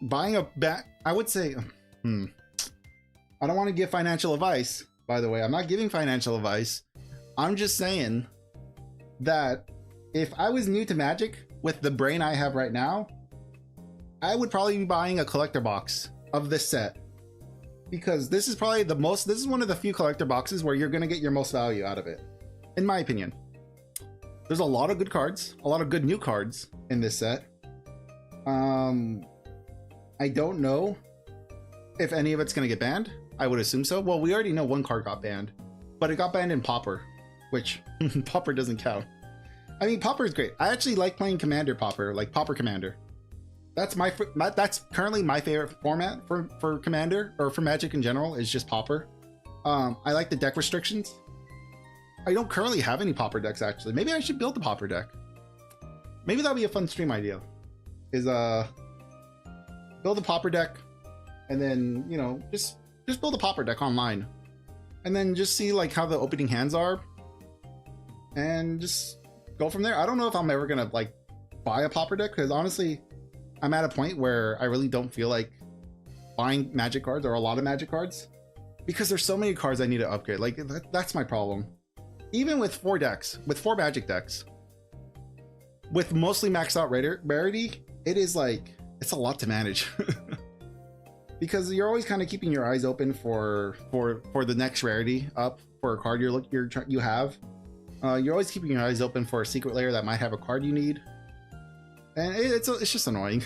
buying a bat, I would say, I don't want to give financial advice, by the way. I'm not giving financial advice. I'm just saying that if I was new to Magic with the brain I have right now, I would probably be buying a collector box of this set, because this is probably this is one of the few collector boxes where you're going to get your most value out of it, in my opinion. There's a lot of good cards, a lot of good new cards in this set. I don't know if any of it's going to get banned. I would assume so. Well, we already know one card got banned, but it got banned in Pauper, which Pauper doesn't count. I mean, Pauper is great. I actually like playing Commander Pauper, like Pauper Commander. That's currently my favorite format for Commander, or for Magic in general, is just Pauper. I like the deck restrictions. I don't currently have any Pauper decks, actually. Maybe I should build a Pauper deck. Maybe that'll be a fun stream idea. Is build a Pauper deck, and then, you know, just build a Pauper deck online, and then just see like how the opening hands are, and just go from there. I don't know if I'm ever gonna like buy a Pauper deck, because honestly, I'm at a point where I really don't feel like buying Magic cards, or a lot of Magic cards, because there's so many cards I need to upgrade. Like, that's my problem. Even with 4 decks, with 4 Magic decks, with mostly maxed out rarity, it is like, it's a lot to manage. Because you're always kind of keeping your eyes open for the next rarity up for a card you have. You're always keeping your eyes open for a secret layer that might have a card you need. and it's just annoying.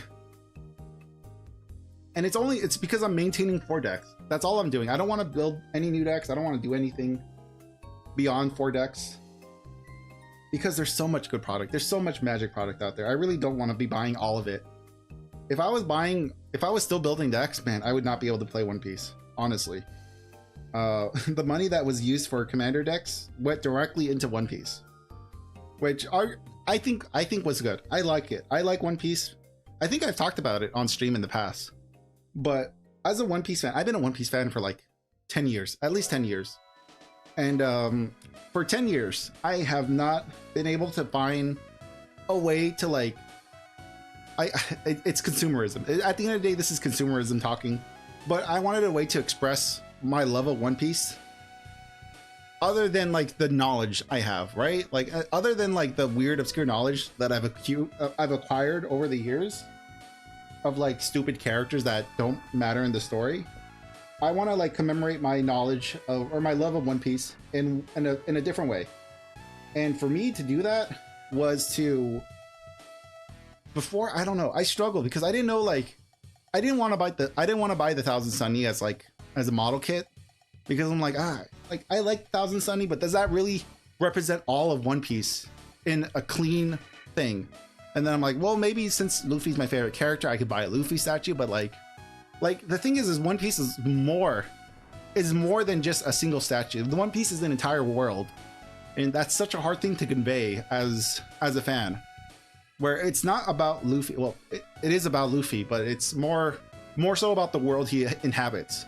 And it's because I'm maintaining 4 decks. That's all I'm doing. I don't want to build any new decks. I don't want to do anything beyond 4 decks because there's so much good product. There's so much Magic product out there. I really don't want to be buying all of it. If I was still building decks, man, I would not be able to play One Piece, honestly. The money that was used for Commander decks went directly into One Piece, which I think was good. I like it. I like One Piece. I think I've talked about it on stream in the past. But as a One Piece fan, I've been a One Piece fan for like 10 years, at least 10 years. And for 10 years, I have not been able to find a way to like, it's consumerism. At the end of the day, this is consumerism talking, but I wanted a way to express my love of One Piece other than like the knowledge I have, right? Like other than like the weird obscure knowledge that I've acquired over the years of like stupid characters that don't matter in the story. I want to like commemorate my knowledge of, or my love of One Piece in a different way. And for me to do that was to, before, I don't know, I struggled because I didn't know, like, I didn't want to buy the Thousand Sunny as like as a model kit, because I'm like, I like Thousand Sunny, but does that really represent all of One Piece in a clean thing? And then I'm like, well, maybe since Luffy's my favorite character, I could buy a Luffy statue. But like the thing is One Piece is more than just a single statue. The One Piece is an entire world, and that's such a hard thing to convey as a fan, where it's not about Luffy. Well, it is about Luffy, but it's more so about the world he inhabits.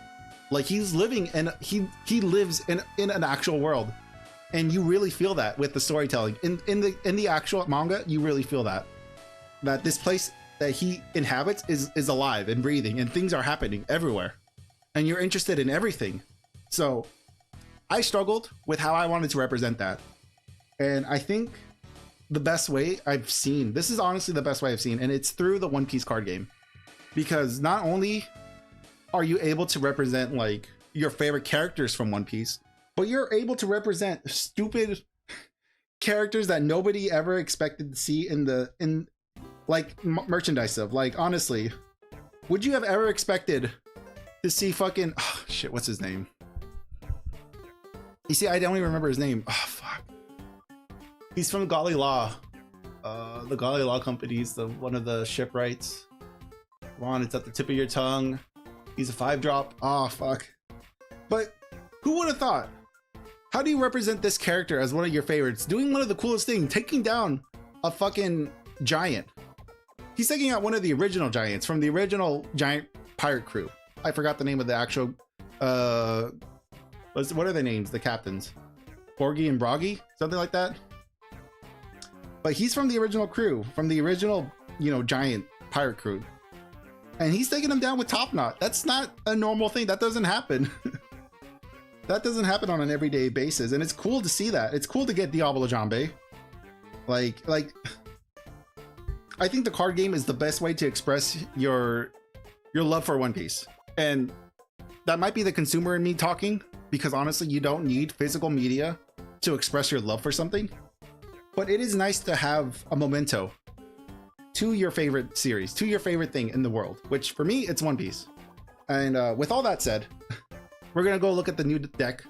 Like he's living and he lives in an actual world, and you really feel that with the storytelling in the actual manga. You really feel that this place that he inhabits is alive and breathing, and things are happening everywhere, and you're interested in everything. So I struggled with how I wanted to represent that, and I think the best way I've seen, this is honestly the best way I've seen, and it's through the One Piece card game, because not only are you able to represent like your favorite characters from One Piece, but you're able to represent stupid characters that nobody ever expected to see in like merchandise of. Like, honestly, would you have ever expected to see fucking shit, what's his name? You see, I don't even remember his name. Oh fuck, he's from Golly Law, the Golly Law company's one of the shipwrights. Come on, it's at the tip of your tongue. He's a 5-drop. Oh fuck. But who would have thought? How do you represent this character as one of your favorites, doing one of the coolest things, taking down a fucking giant? He's taking out one of the original giants from the original giant pirate crew. I forgot the name of the actual what are their names? The captains, Borgie and Broggy, something like that. But he's from the original crew, from the original, giant pirate crew, and he's taking them down with Top Knot. That's not a normal thing. That doesn't happen. That doesn't happen on an everyday basis, and it's cool to see that. It's cool to get Diablo Jambe. Like I think the card game is the best way to express your love for One Piece, and that might be the consumer in me talking, because honestly, you don't need physical media to express your love for something, but it is nice to have a memento to your favorite series, to your favorite thing in the world, which for me, it's One Piece. And with all that said, we're gonna go look at the new deck.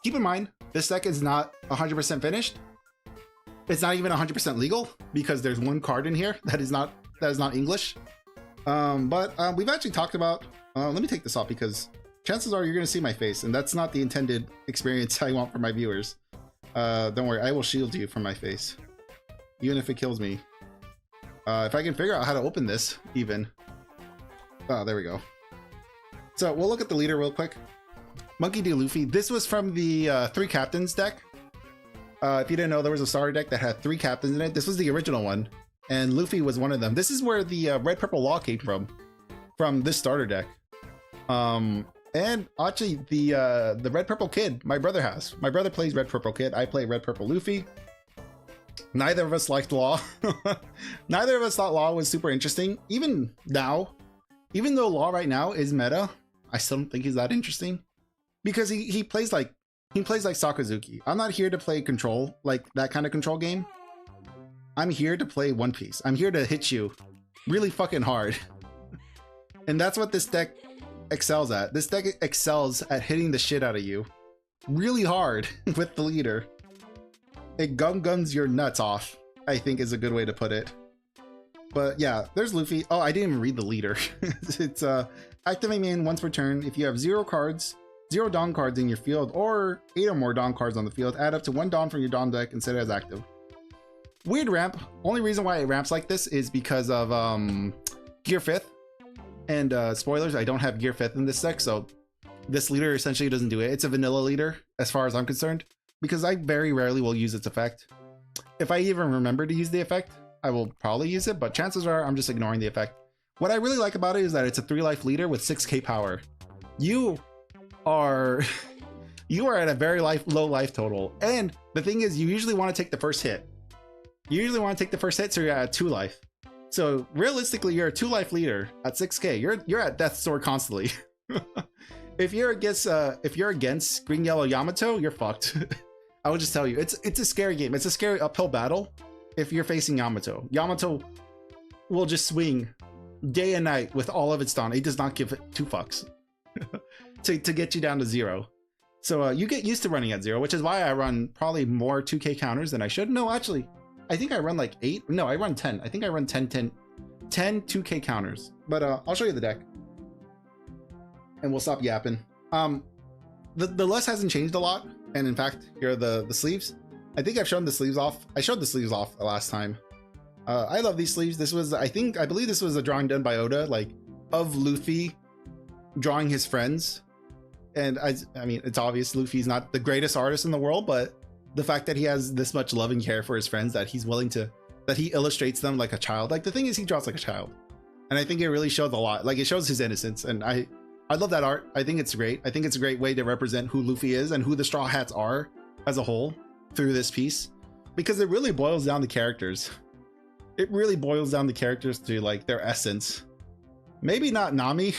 Keep in mind, this deck is not 100% finished. It's not even 100% legal, because there's one card in here that is not English. But we've actually talked about, let me take this off, because chances are you're gonna see my face, and that's not the intended experience I want for my viewers. Don't worry, I will shield you from my face, even if it kills me. If I can figure out how to open this even. Oh, there we go. So we'll look at the leader real quick. Monkey D. Luffy. This was from the 3 captains deck. If you didn't know, there was a starter deck that had 3 captains in it. This was the original one, and Luffy was one of them. This is where the Red Purple Law came from this starter deck. And actually, the Red Purple Kid, my brother has. My brother plays Red Purple Kid. I play Red Purple Luffy. Neither of us liked Law. Neither of us thought Law was super interesting. Even now, even though Law right now is meta, I still don't think he's that interesting, because he plays like Sakazuki. I'm not here to play control, like that kind of control game. I'm here to play One Piece. I'm here to hit you really fucking hard. And that's what this deck excels at. This deck excels at hitting the shit out of you really hard with the leader. It guns your nuts off, I think is a good way to put it. But yeah, there's Luffy. Oh, I didn't even read the leader. It's activate main once per turn. If you have 0 Dawn cards in your field or 8 or more Dawn cards on the field, add up to 1 Dawn from your Dawn deck and set it as active. Weird ramp. Only reason why it ramps like this is because of Gear 5th. And spoilers, I don't have Gear 5th in this deck, so this leader essentially doesn't do it. It's a vanilla leader as far as I'm concerned, because I very rarely will use its effect. If I even remember to use the effect, I will probably use it, but chances are I'm just ignoring the effect. What I really like about it is that it's a 3-life leader with 6k power. You are at a very low life total, and the thing is, you usually want to take the first hit. You usually want to take the first hit, so you're at 2 life. So realistically, you're a 2-life leader at 6k. You're at death's door constantly. If you're against Green Yellow Yamato, you're fucked. I will just tell you, it's a scary game. It's a scary uphill battle if you're facing Yamato. Yamato will just swing day and night with all of its Dawn. It does not give 2 fucks to get you down to 0. So you get used to running at 0, which is why I run probably more 2k counters than I should. No, actually, I think I run like 8. No, I run 10. I think I run 10 2k counters. But I'll show you the deck. And we'll stop yapping. The list hasn't changed a lot. And in fact, here are the sleeves. I think I've shown the sleeves off. I showed the sleeves off last time. I love these sleeves. This was, I believe this was a drawing done by Oda, like of Luffy drawing his friends. And I mean, it's obvious Luffy's not the greatest artist in the world, but the fact that he has this much love and care for his friends, that he's willing to, that he illustrates them like a child. Like, the thing is, he draws like a child. And I think it really shows a lot. Like, it shows his innocence. And I love that art. I think it's great. I think it's a great way to represent who Luffy is and who the Straw Hats are as a whole through this piece, because it really boils down the characters. It really boils down the characters to like their essence. Maybe not Nami.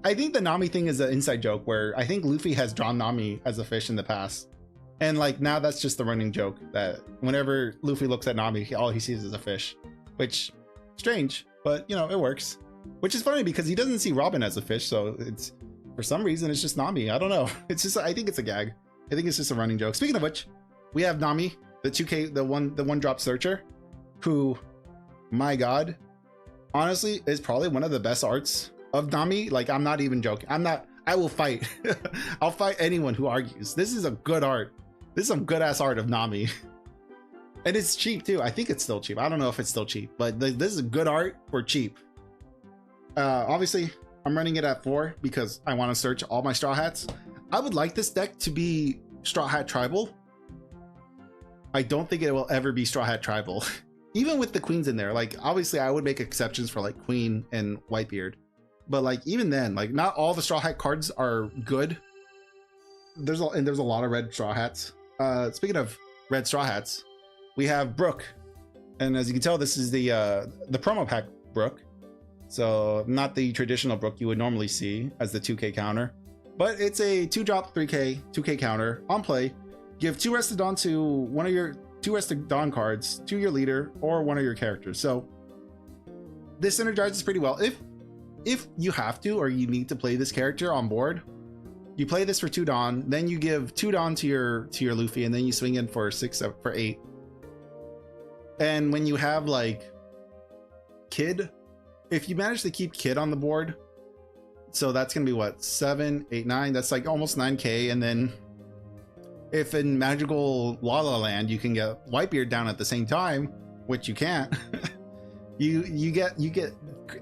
I think the Nami thing is an inside joke where I think Luffy has drawn Nami as a fish in the past. And like now that's just the running joke that whenever Luffy looks at Nami, all he sees is a fish, which strange, but you know, it works. Which is funny because he doesn't see Robin as a fish, so it's, for some reason, it's just Nami. I don't know. It's just, I think it's a gag. I think it's just a running joke. Speaking of which, we have Nami, the 2k, the one drop searcher, who, my God, honestly, is probably one of the best arts of Nami. Like, I'm not even joking. I will fight. I'll fight anyone who argues. This is a good art. This is some good ass art of Nami. And it's cheap too. I think it's still cheap. I don't know if it's still cheap, but this is good art for cheap. Obviously, I'm running it at 4 because I want to search all my Straw Hats. I would like this deck to be Straw Hat Tribal. I don't think it will ever be Straw Hat Tribal. Even with the queens in there, like obviously I would make exceptions for like Queen and Whitebeard. But like even then, like not all the Straw Hat cards are good. There's a lot of red Straw Hats. Speaking of red Straw Hats, we have Brook. And as you can tell, this is the promo pack Brook. So not the traditional Brook you would normally see as the 2k counter, but it's a 2-drop 3k 2k counter on play. Give 2 Rested Dawn to one of your 2 Rested Dawn cards to your leader or one of your characters. So this synergizes pretty well. If you have to or you need to play this character on board, you play this for 2 Dawn, then you give 2 Dawn to your Luffy, and then you swing in for 8. And when you have like Kid, if you manage to keep Kid on the board, so that's gonna be what, 7, 8, 9, that's like almost 9k. And then if in magical La La Land you can get Whitebeard down at the same time, which you can't, you get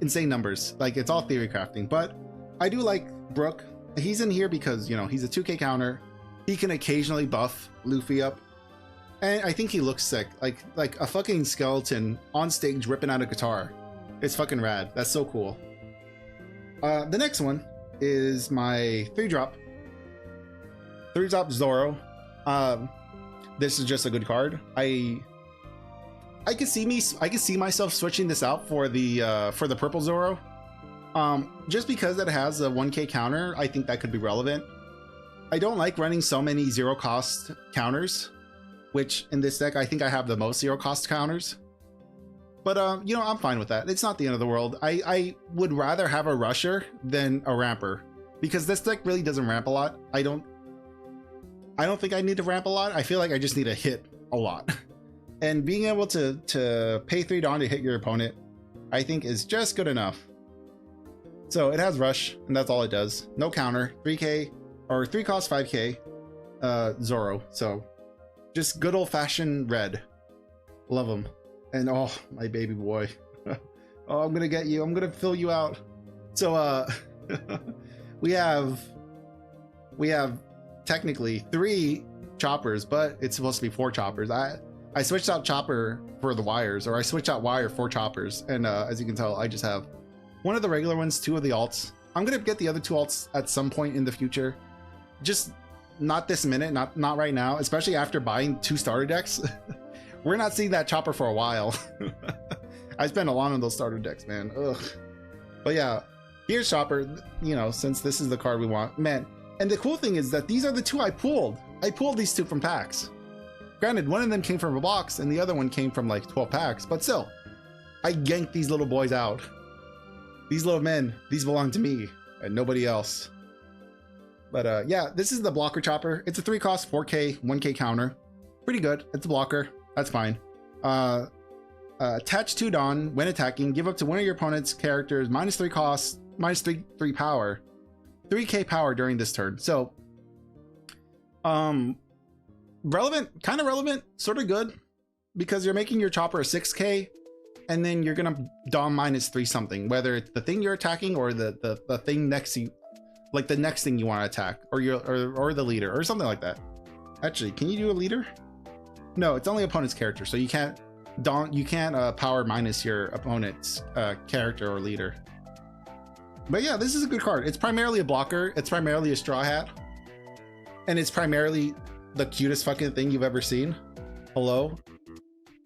insane numbers. Like, it's all theory crafting. But I do like Brook. He's in here because, you know, he's a 2k counter. He can occasionally buff Luffy up, and I think he looks sick, like a fucking skeleton on stage ripping out a guitar. It's fucking rad. That's so cool. The next one is my 3-drop Zoro. This is just a good card. I can see myself switching this out for the purple Zoro. Just because it has a 1k counter, I think that could be relevant. I don't like running so many 0 cost counters which in this deck, I think I have the most 0 cost counters. But, you know, I'm fine with that. It's not the end of the world. I would rather have a rusher than a ramper, because this deck really doesn't ramp a lot. I don't think I need to ramp a lot. I feel like I just need to hit a lot. And being able to pay 3 Dawn to hit your opponent, I think is just good enough. So it has rush, and that's all it does. No counter, 3k, or 3 cost 5k, Zoro. So just good old fashioned red. Love him. And oh, my baby boy. Oh, I'm gonna get you. I'm gonna fill you out. So we have technically 3 choppers, but it's supposed to be 4 choppers. I switched out chopper for the wires, or I switched out wire for choppers, and as you can tell, I just have one of the regular ones, 2 of the alts. I'm gonna get the other 2 alts at some point in the future, just not this minute, not right now, especially after buying 2 starter decks. We're not seeing that chopper for a while. I spent a lot on those starter decks, man. Ugh. But yeah, here's chopper, you know, since this is the card we want, man. And the cool thing is that these are the 2 I pulled. I pulled these 2 from packs. Granted, one of them came from a box and the other one came from like 12 packs, but still, I yanked these little boys out. These little men, these belong to me and nobody else. But yeah, this is the blocker chopper. It's a 3 cost, 4k, 1k counter. Pretty good. It's a blocker. That's fine. Attach 2 Dawn when attacking. Give up to one of your opponent's characters -3 cost, -3 power, 3k power during this turn. So, relevant, kind of relevant, sort of good, because you're making your chopper a 6k, and then you're gonna Dawn -3 something, whether it's the thing you're attacking or the thing next to you, like the next thing you want to attack, or or the leader or something like that. Actually, can you do a leader? No, it's only opponent's character, so you can't power minus your opponent's character or leader. But yeah, this is a good card. It's primarily a blocker. It's primarily a straw hat, and it's primarily the cutest fucking thing you've ever seen. Hello?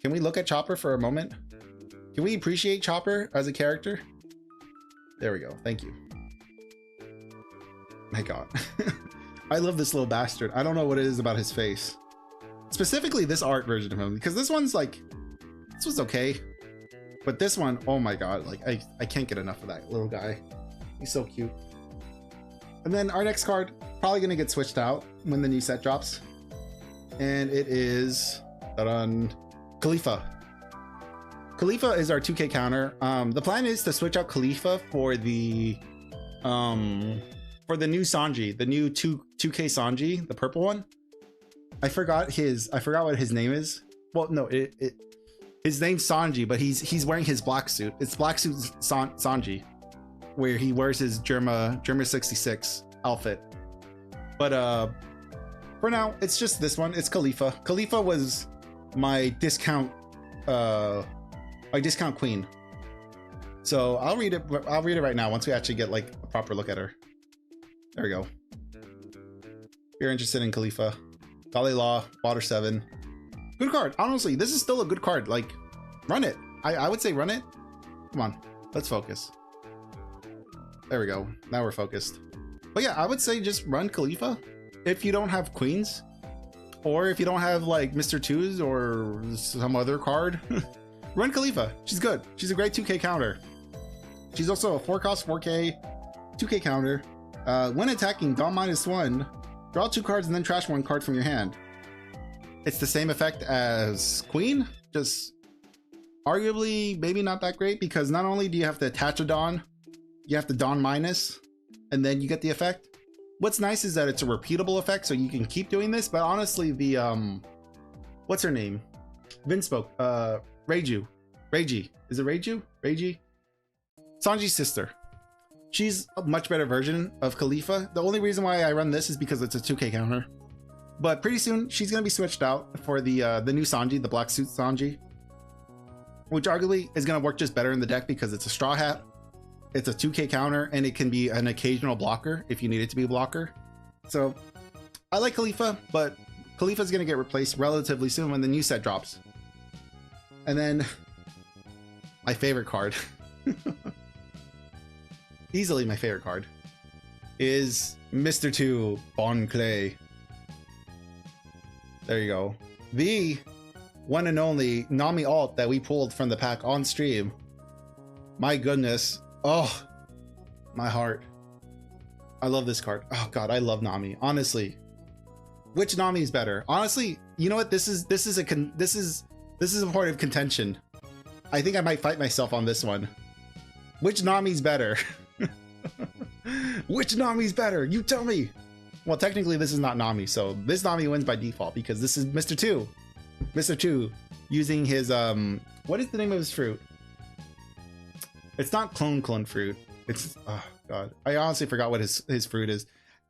Can we look at Chopper for a moment? Can we appreciate Chopper as a character? There we go. Thank you. My God. I love this little bastard. I don't know what it is about his face. Specifically this art version of him, because this one's like, this was okay. But this one, oh my God, like I can't get enough of that little guy. He's so cute. And then our next card, probably gonna get switched out when the new set drops. And it is, Khalifa. Khalifa is our 2k counter. The plan is to switch out Khalifa for the new Sanji, the new 2k Sanji, the purple one. I forgot what his name is. Well, no, his name's Sanji, but he's wearing his black suit. It's black suit Sanji, where he wears his Germa 66 outfit. But for now, it's just this one. It's Khalifa. Khalifa was my discount queen. So I'll read it right now once we actually get like a proper look at her. There we go. If you're interested in Khalifa, Kali Law, Water 7. Good card. Honestly, this is still a good card. Like, run it. I would say run it. Come on, let's focus. There we go. Now we're focused. But yeah, I would say just run Khalifa if you don't have queens, or if you don't have like Mr. 2s or some other card. Run Khalifa. She's good. She's a great 2k counter. She's also a 4 cost 4k 2k counter. When attacking, Dawn -1, draw 2 cards and then trash 1 card from your hand. It's the same effect as Queen, just arguably maybe not that great, because not only do you have to attach a Dawn, you have to Dawn minus, and then you get the effect. What's nice is that it's a repeatable effect, so you can keep doing this. But honestly, the what's her name? Vinspoke, Reiju. Is it Reiju? Reiji? Sanji's sister. She's a much better version of Khalifa. The only reason why I run this is because it's a 2k counter. But pretty soon she's gonna be switched out for the new Sanji, the black suit Sanji, which arguably is gonna work just better in the deck because it's a straw hat. It's a 2k counter, and it can be an occasional blocker if you need it to be a blocker. So I like Khalifa, but Khalifa's gonna get replaced relatively soon when the new set drops. And then my favorite card, easily my favorite card, is Mr. 2 Bon Clay. There you go. the one and only Nami alt that we pulled from the pack on stream. My goodness. Oh, my heart. I love this card. Oh god, I love Nami. Honestly, which Nami is better? Honestly, you know what? This is a point of contention. I think I might fight myself on this one. Which Nami's better? Which Nami's better? You tell me. Well, technically this is not Nami, so this Nami wins by default because this is Mr. 2. Mr. 2 using his what is the name of his fruit? It's not clone fruit. It's oh god. I honestly forgot what his fruit is.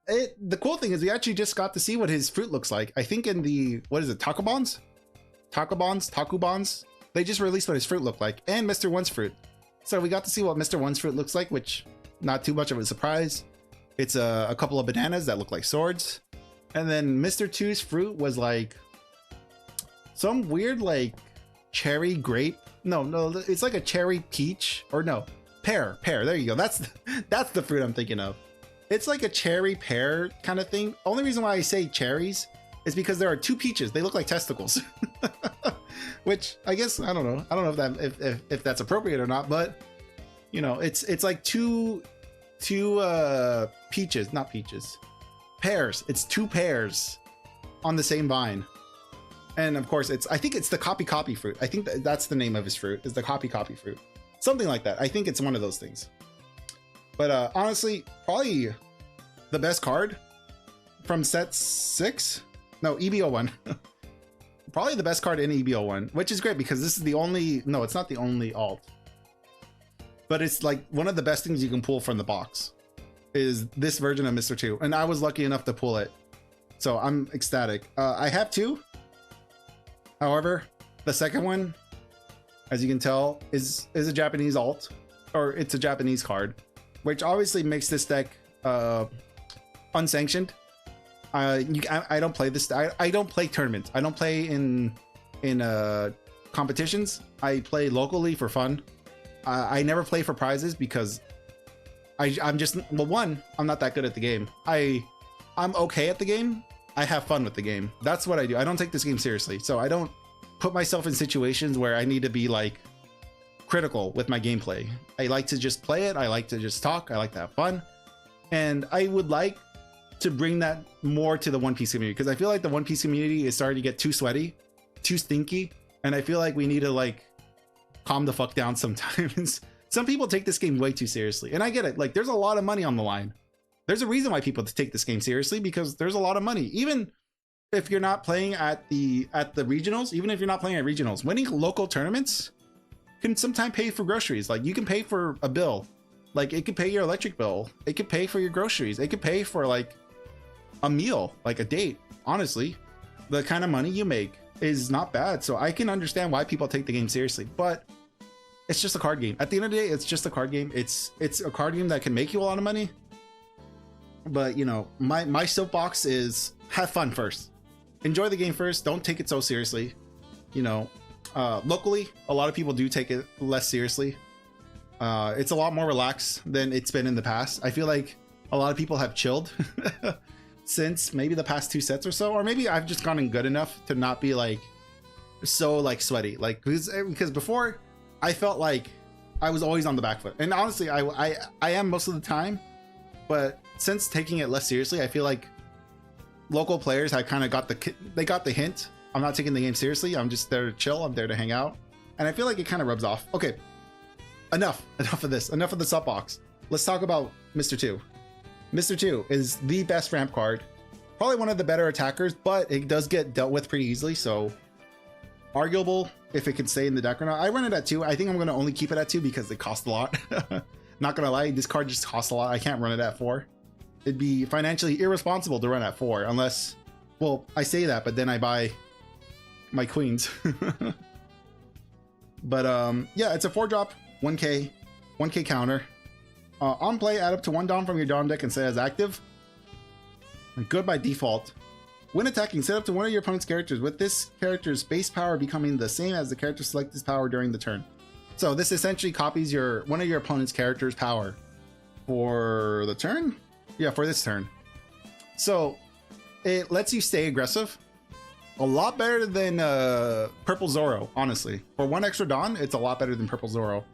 The cool thing is we actually just got to see what his fruit looks like. I think in the what is it, Takubons? They just released what his fruit looked like, and Mr. 1's fruit. So we got to see what Mr. 1's fruit looks like, which not too much of a surprise. It's a couple of bananas that look like swords. And then Mr. 2's fruit was like some weird like cherry grape. No, it's like a cherry peach, or no, pear. There you go. That's the fruit I'm thinking of. It's like a cherry pear kind of thing. Only reason why I say cherries is because there are two peaches. They look like testicles. Which I guess I don't know if that's appropriate or not, but you know, it's like two peaches, not peaches, pears. It's two pears on the same vine. And of course I think it's the copy fruit. I think that's the name of his fruit, is the copy fruit. Something like that. I think it's one of those things. But honestly, probably the best card from set 6? No, EBO1. Probably the best card in EBO1, which is great because this is the only, no, it's not the only alt. But it's like one of the best things you can pull from the box is this version of Mr. 2. And I was lucky enough to pull it. So I'm ecstatic. I have two. However, the second one, as you can tell, is a Japanese alt, or it's a Japanese card, which obviously makes this deck unsanctioned. I don't play this. I don't play tournaments. I don't play in competitions. I play locally for fun. I never play for prizes because I'm just, well, one, I'm not that good at the game. I'm okay at the game. I have fun with the game. That's what I do. I don't take this game seriously. So I don't put myself in situations where I need to be like critical with my gameplay. I like to just play it. I like to just talk. I like to have fun. And I would like to bring that more to the One Piece community, because I feel like the One Piece community is starting to get too sweaty, too stinky. And I feel like we need to like calm the fuck down sometimes. Some people take this game way too seriously. And I get it. Like there's a lot of money on the line. There's a reason why people take this game seriously, because there's a lot of money. Even if you're not playing at the regionals, even if you're not playing at regionals, winning local tournaments can sometimes pay for groceries. Like you can pay for a bill. Like it could pay your electric bill. It could pay for your groceries. It could pay for like a meal, like a date. Honestly, the kind of money you make is not bad. So I can understand why people take the game seriously, but it's just a card game. At the end of the day, it's just a card game. It's a card game that can make you a lot of money. But you know, my soapbox is have fun first. Enjoy the game first. Don't take it so seriously. You know, locally, a lot of people do take it less seriously. It's a lot more relaxed than it's been in the past. I feel like a lot of people have chilled since maybe the past 2 sets or so, or maybe I've just gotten good enough to not be like so like sweaty. Like because before I felt like I was always on the back foot, and honestly, I am most of the time. But since taking it less seriously, I feel like local players have kind of got the hint. I'm not taking the game seriously. I'm just there to chill. I'm there to hang out, and I feel like it kind of rubs off. Okay, enough of this. Enough of the soapbox. Let's talk about Mr. 2. Mr. 2 is the best ramp card, probably one of the better attackers, but it does get dealt with pretty easily. So arguable if it can stay in the deck or not. I run it at 2. I think I'm going to only keep it at 2 because it costs a lot. Not gonna lie, this card just costs a lot. I can't run it at 4. It'd be financially irresponsible to run at 4 unless, well, I say that, but then I buy my queens. But yeah, it's a 4-drop, 1k counter. On play, add up to 1 Dom from your Dom deck and set as active. And good by default. When attacking, set up to one of your opponent's characters, with this character's base power becoming the same as the character selected's power during the turn. So this essentially copies one of your opponent's character's power for the turn. Yeah, for this turn. So it lets you stay aggressive A lot better than Purple Zoro, honestly. For 1 extra Dawn, it's a lot better than Purple Zoro.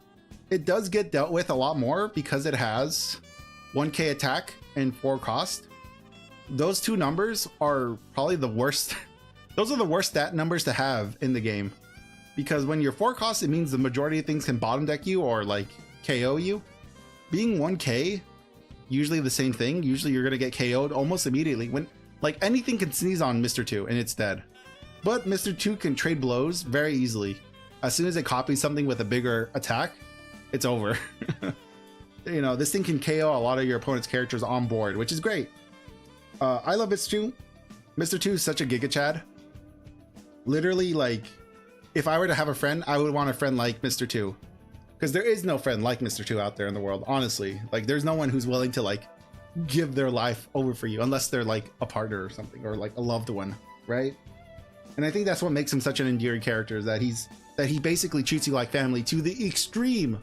It does get dealt with a lot more because it has 1k attack and 4 cost. Those 2 numbers are probably the worst. Those are the worst stat numbers to have in the game. Because when you're 4 cost, it means the majority of things can bottom deck you or like KO you. Being 1k, usually the same thing. Usually you're gonna get KO'd almost immediately. When like anything can sneeze on Mr. 2 and it's dead. But Mr. 2 can trade blows very easily. As soon as it copies something with a bigger attack, it's over. You know, this thing can KO a lot of your opponent's characters on board, which is great. I love Mr. 2. Mr. 2 is such a Giga Chad. Literally, like, if I were to have a friend, I would want a friend like Mr. 2. Because there is no friend like Mr. 2 out there in the world, honestly. Like, there's no one who's willing to, like, give their life over for you, unless they're, like, a partner or something, or, like, a loved one, right? And I think that's what makes him such an endearing character, is that he basically treats you like family to the extreme.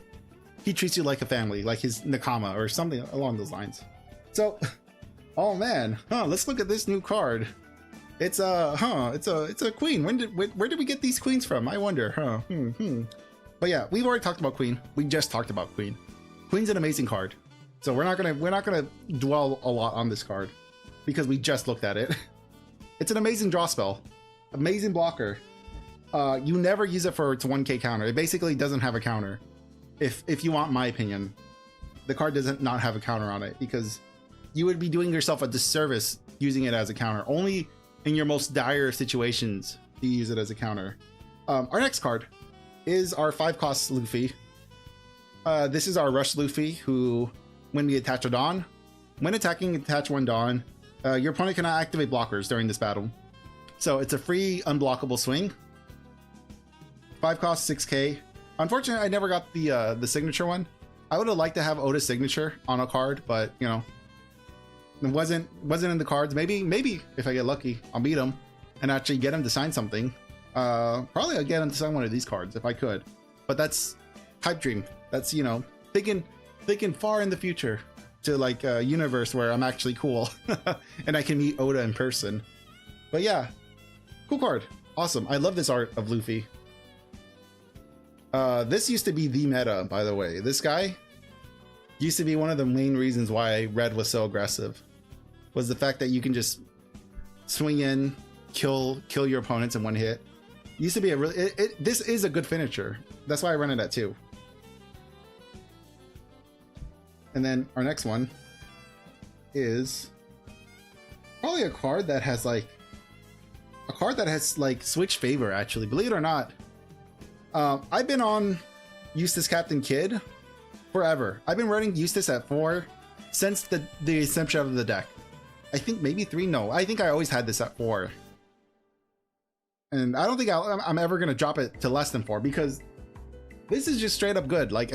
He treats you like a family, like his Nakama or something along those lines. So, oh man, let's look at this new card. It's a queen. Where did we get these queens from? I wonder, But yeah, we've already talked about Queen. We just talked about Queen. Queen's an amazing card. So we're not gonna dwell a lot on this card because we just looked at it. It's an amazing draw spell, amazing blocker. You never use it for its 1k counter. It basically doesn't have a counter. If you want my opinion, the card doesn't not have a counter on it because you would be doing yourself a disservice using it as a counter. Only in your most dire situations do you use it as a counter. Our next card is our 5-cost Luffy. This is our Rush Luffy, who, when we attach a Dawn, when attacking, attach 1 Dawn, your opponent cannot activate blockers during this battle. So it's a free unblockable swing. 5 cost, 6k. Unfortunately, I never got the signature one. I would have liked to have Oda's signature on a card, but you know, it wasn't in the cards. Maybe if I get lucky, I'll beat him and actually get him to sign something. Probably I'll get him to sign one of these cards if I could. But that's hype dream. That's, you know, thinking far in the future to like a universe where I'm actually cool and I can meet Oda in person. But yeah, cool card. Awesome. I love this art of Luffy. This used to be the meta, by the way. This guy used to be one of the main reasons why Red was so aggressive, was the fact that you can just swing in, kill your opponents in 1 hit. Used to be a really, this is a good finisher. That's why I run it at 2. And then our next one is probably a card that has like switch favor, actually, believe it or not. I've been on Eustace Captain Kid forever. I've been running Eustace at 4 since the inception of the deck. I think maybe 3. No, I think I always had this at 4. And I don't think I'm ever going to drop it to less than 4 because this is just straight up good. Like,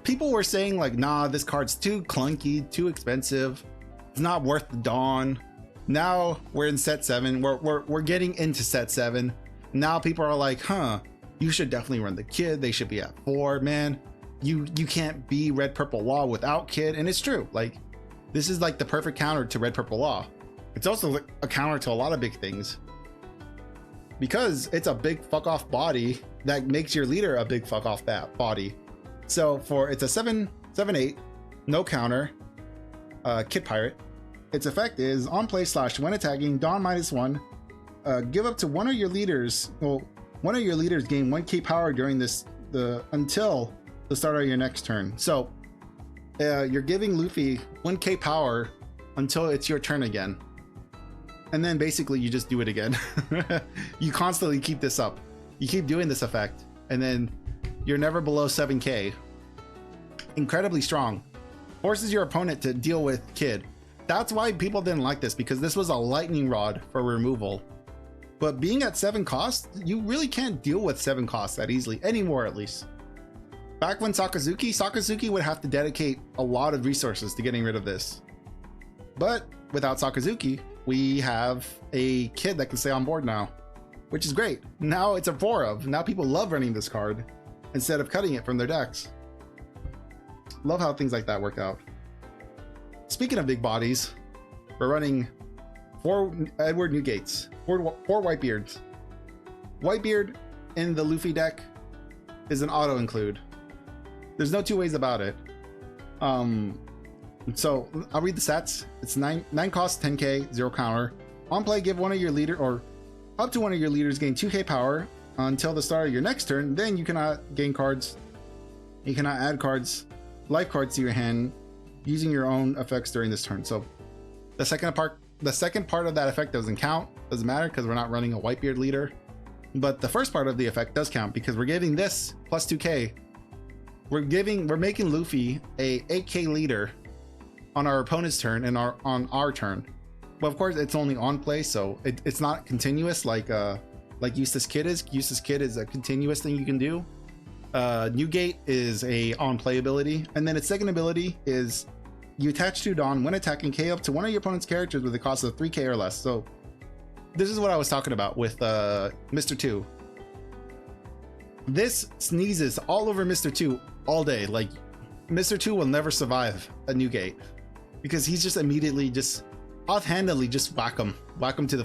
people were saying like, nah, this card's too clunky, too expensive. It's not worth the Dawn. Now we're in set 7. We're getting into set 7. Now people are like, you should definitely run the Kid. They should be at 4, man. You can't be Red Purple Law without Kid. And it's true. Like, this is like the perfect counter to Red Purple Law. It's also like a counter to a lot of big things because it's a big fuck off body that makes your leader a big fuck off body. So it's a 7/8, no counter, Kid Pirate. Its effect is on play / when attacking, Dawn -1, give up to one of your leaders. Well, one of your leaders gain 1k power during until the start of your next turn. So you're giving Luffy 1k power until it's your turn again. And then basically you just do it again. You constantly keep this up. You keep doing this effect and then you're never below 7k. Incredibly strong. Forces your opponent to deal with Kid. That's why people didn't like this, because this was a lightning rod for removal. But being at 7 cost, you really can't deal with 7 costs that easily, anymore at least. Back when Sakazuki would have to dedicate a lot of resources to getting rid of this. But without Sakazuki, we have a Kid that can stay on board now, which is great. Now it's a 4 of. Now people love running this card instead of cutting it from their decks. Love how things like that work out. Speaking of big bodies, we're running 4 Edward Newgates. Four Whitebeards. Whitebeard in the Luffy deck is an auto include. There's no two ways about it. So I'll read the stats. It's 9 cost, 10k, 0 counter. On play, give one of your leader or up to one of your leaders gain 2k power until the start of your next turn. Then you cannot gain cards. You cannot add cards, life cards to your hand using your own effects during this turn. So the second part of that effect doesn't count. Doesn't matter because we're not running a Whitebeard leader. But the first part of the effect does count because we're giving this plus 2k. We're making Luffy a 8k leader on our opponent's turn and on our turn. But of course, it's only on play, so it's not continuous like Eustace Kid is. Eustace Kid is a continuous thing you can do. Newgate is a on play ability, and then its second ability is you attach 2 Dawn when attacking K up to one of your opponent's characters with a cost of 3k or less. So this is what I was talking about with Mr. 2. This sneezes all over Mr. 2 all day. Like Mr. 2 will never survive a Newgate because he's just immediately just offhandedly just whack him to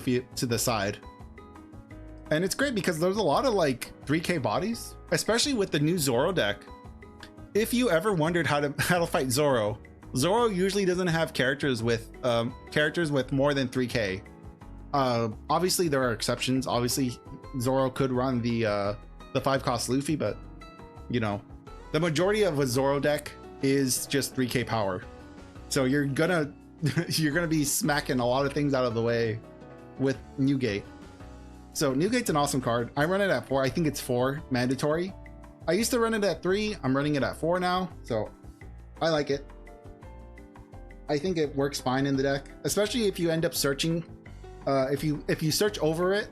the side. And it's great because there's a lot of like 3k bodies, especially with the new Zoro deck. If you ever wondered how to fight Zoro usually doesn't have characters with more than 3k. Obviously there are exceptions. Obviously Zoro could run the 5 cost Luffy, but you know, the majority of a Zoro deck is just 3k power. So you're gonna be smacking a lot of things out of the way with Newgate. So Newgate's an awesome card. I run it at 4. I think it's 4 mandatory. I used to run it at 3. I'm running it at 4 now, so I like it. I think it works fine in the deck, especially if you end up searching. If you search over it,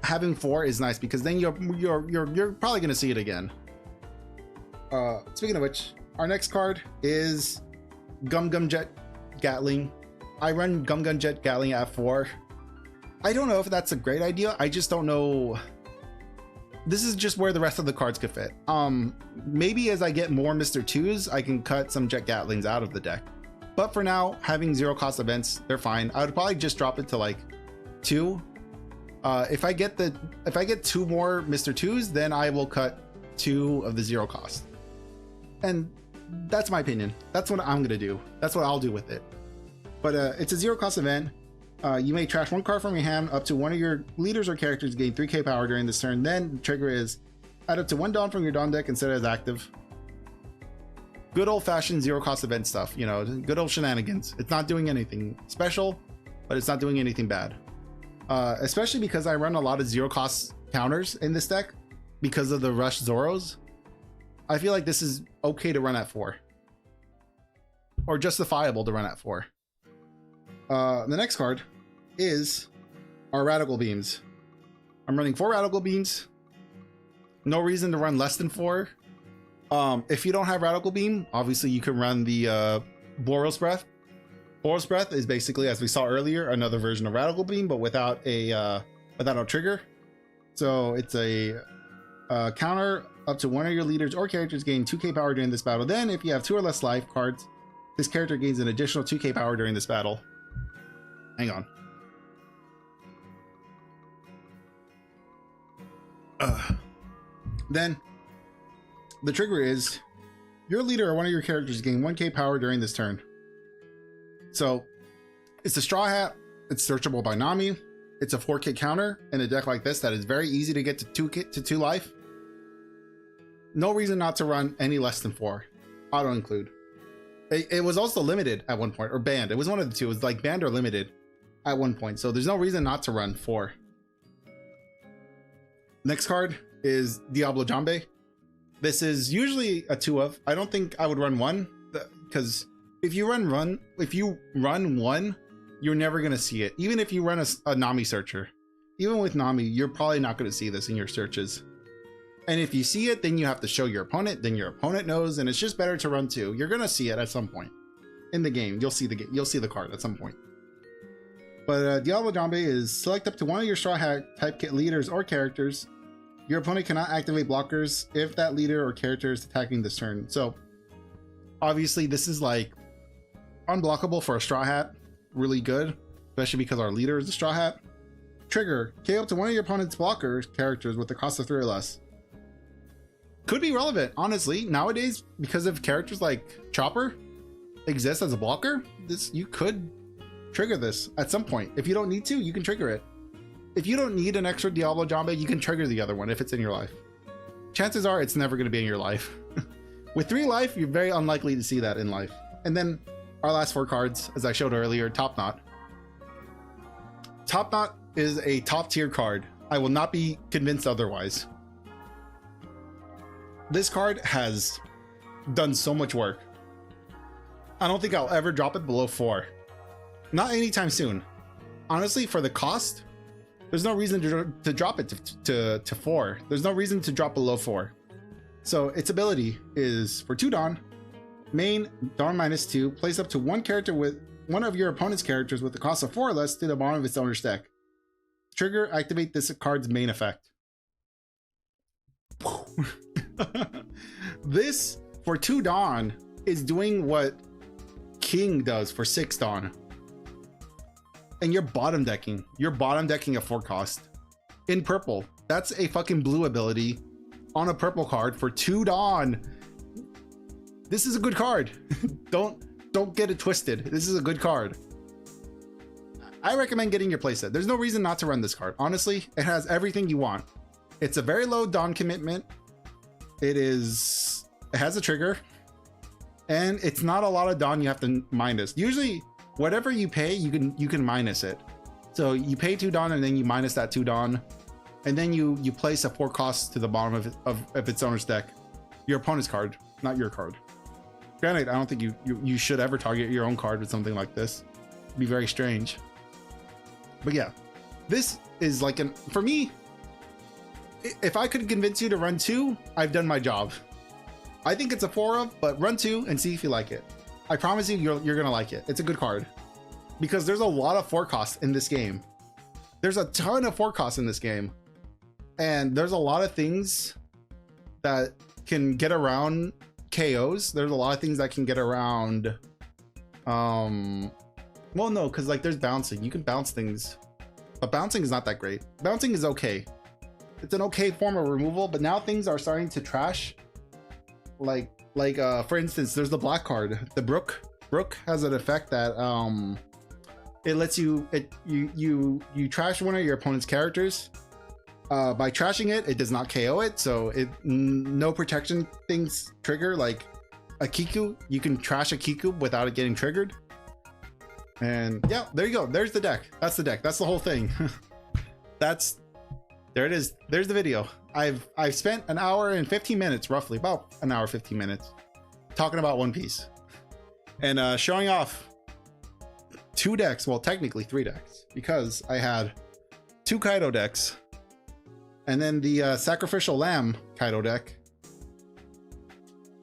having 4 is nice because then you're probably gonna see it again. Speaking of which, our next card is Gum Gum Jet Gatling. I run Gum Gum Jet Gatling at 4. I don't know if that's a great idea. I just don't know. This is just where the rest of the cards could fit. Maybe as I get more Mr. 2s, I can cut some Jet Gatlings out of the deck. But for now, having 0 cost events, they're fine. I would probably just drop it to like 2. If I get 2 more Mr. 2s, then I will cut 2 of the 0 cost. And that's my opinion. That's what I'm gonna do. That's what I'll do with it. But it's a 0 cost event. You may trash 1 card from your hand up to one of your leaders or characters, gain 3k power during this turn. Then the trigger is add up to 1 Dawn from your Dawn deck and set it as active. Good old fashioned 0 cost event stuff, you know, good old shenanigans. It's not doing anything special, but it's not doing anything bad. Especially because I run a lot of 0 cost counters in this deck because of the Rush Zoros. I feel like this is okay to run at 4. Or justifiable to run at 4. The next card is our Radical Beams. I'm running 4 Radical Beams. No reason to run less than 4. If you don't have Radical Beam, obviously you can run the Boros Breath. Boros Breath is basically, as we saw earlier, another version of Radical Beam, but without a trigger. So it's a counter up to one of your leaders or characters gain 2k power during this battle. Then if you have 2 or less life cards, this character gains an additional 2k power during this battle. Hang on. Then the trigger is your leader or one of your characters gain 1k power during this turn. So it's a Straw Hat. It's searchable by Nami. It's a 4k counter in a deck like this that is very easy to get to 2 life. No reason not to run any less than 4. Auto include. It was also limited at one point, or banned. It was one of the two. It was like banned or limited at one point. So there's no reason not to run 4. Next card is Diablo Jambe. This is usually a 2 of. I don't think I would run 1 because if you run 1, you're never going to see it. Even if you run a Nami searcher, even with Nami, you're probably not going to see this in your searches. And if you see it, then you have to show your opponent, then your opponent knows, and it's just better to run 2. You're going to see it at some point in the game. You'll see the card at some point. But Diablo Jambe is select up to one of your Straw Hat type kit leaders or characters. Your opponent cannot activate blockers if that leader or character is attacking this turn. So obviously this is like unblockable for a Straw Hat. Really good, especially because our leader is a Straw Hat. trigger. KO up to one of your opponent's blocker characters with the cost of 3 or less. Could be relevant, honestly. Nowadays, because of characters like Chopper exist as a blocker, you could trigger this at some point. If you don't need to, you can trigger it. If you don't need an extra Diablo Jambe, you can trigger the other one if it's in your life. Chances are it's never going to be in your life. With 3 life, you're very unlikely to see that in life. And then our last 4 cards, as I showed earlier, Top Knot. Top Knot is a top tier card. I will not be convinced otherwise. This card has done so much work. I don't think I'll ever drop it below 4. Not anytime soon. Honestly, for the cost, there's no reason to drop it to 4. There's no reason to drop below 4. So its ability is for 2 Dawn, main Dawn -2, place up to 1 character with one of your opponent's characters with the cost of 4 or less to the bottom of its owner's deck. Trigger, activate this card's main effect. This for 2 Dawn is doing what King does for 6 Dawn. And you're bottom decking. You're bottom decking a 4 cost. In purple. That's a fucking blue ability on a purple card for 2 Dawn. This is a good card. Don't get it twisted. This is a good card. I recommend getting your playset. There's no reason not to run this card. Honestly, it has everything you want. It's a very low Dawn commitment. It has a trigger, and it's not a lot of Dawn you have to minus. Usually, whatever you pay, you can minus it. So you pay 2 Dawn, and then you minus that 2 Dawn, and then you place a 4 cost to the bottom of its owner's deck. Your opponent's card, not your card. Granted, I don't think you should ever target your own card with something like this. It'd be very strange. But yeah, this is like for me, if I could convince you to run 2, I've done my job. I think it's a 4 of, but run 2 and see if you like it. I promise you, you're gonna like it. It's a good card because there's a lot of 4 costs in this game. There's a ton of 4 costs in this game, and there's a lot of things that can get around KOs. There's a lot of things that can get around. Well, no, because like there's bouncing. You can bounce things, but bouncing is not that great. Bouncing is okay. It's an okay form of removal, but now things are starting to trash. Like for instance, there's the black card, the Brook. Brook has an effect that it lets you trash one of your opponent's characters. By trashing it, it does not KO it, so no protection things trigger. Like a Kiku, you can trash a Kiku without it getting triggered. And yeah, there you go. There's the deck. That's the deck. That's the whole thing. There it is. There's the video. I've spent an hour and 15 minutes, roughly about an hour 15 minutes, talking about One Piece and showing off 2 decks. Well, technically 3 decks, because I had 2 Kaido decks, and then the Sacrificial Lamb Kaido deck,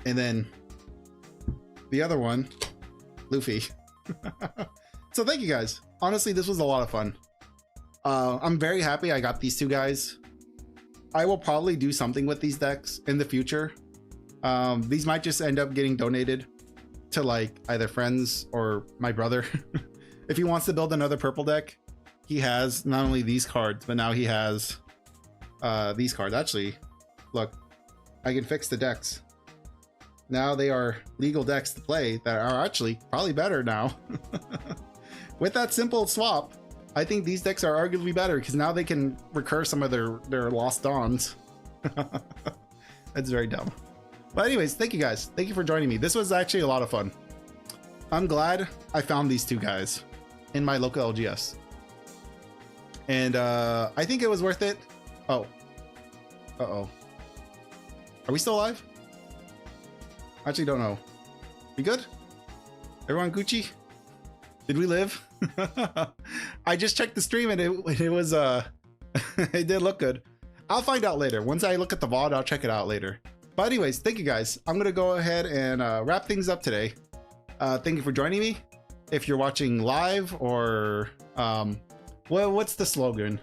and then the other one, Luffy. So thank you guys. Honestly, this was a lot of fun. I'm very happy I got these 2 guys. I will probably do something with these decks in the future. These might just end up getting donated to like either friends or my brother. If he wants to build another purple deck, he has not only these cards, but now he has these cards. Actually, look, I can fix the decks. Now they are legal decks to play that are actually probably better now. With that simple swap, I think these decks are arguably better because now they can recur some of their lost dawns. That's very dumb. But anyways, thank you guys. Thank you for joining me. This was actually a lot of fun. I'm glad I found these 2 guys in my local LGS. And I think it was worth it. Oh. Uh-oh. Are we still alive? I actually don't know. We good? Everyone Gucci? Did we live? I just checked the stream and it was it did look good. I'll find out later. Once I look at the VOD, I'll check it out later. But anyways, thank you guys. I'm gonna go ahead and wrap things up today. Thank you for joining me. If you're watching live or well, what's the slogan?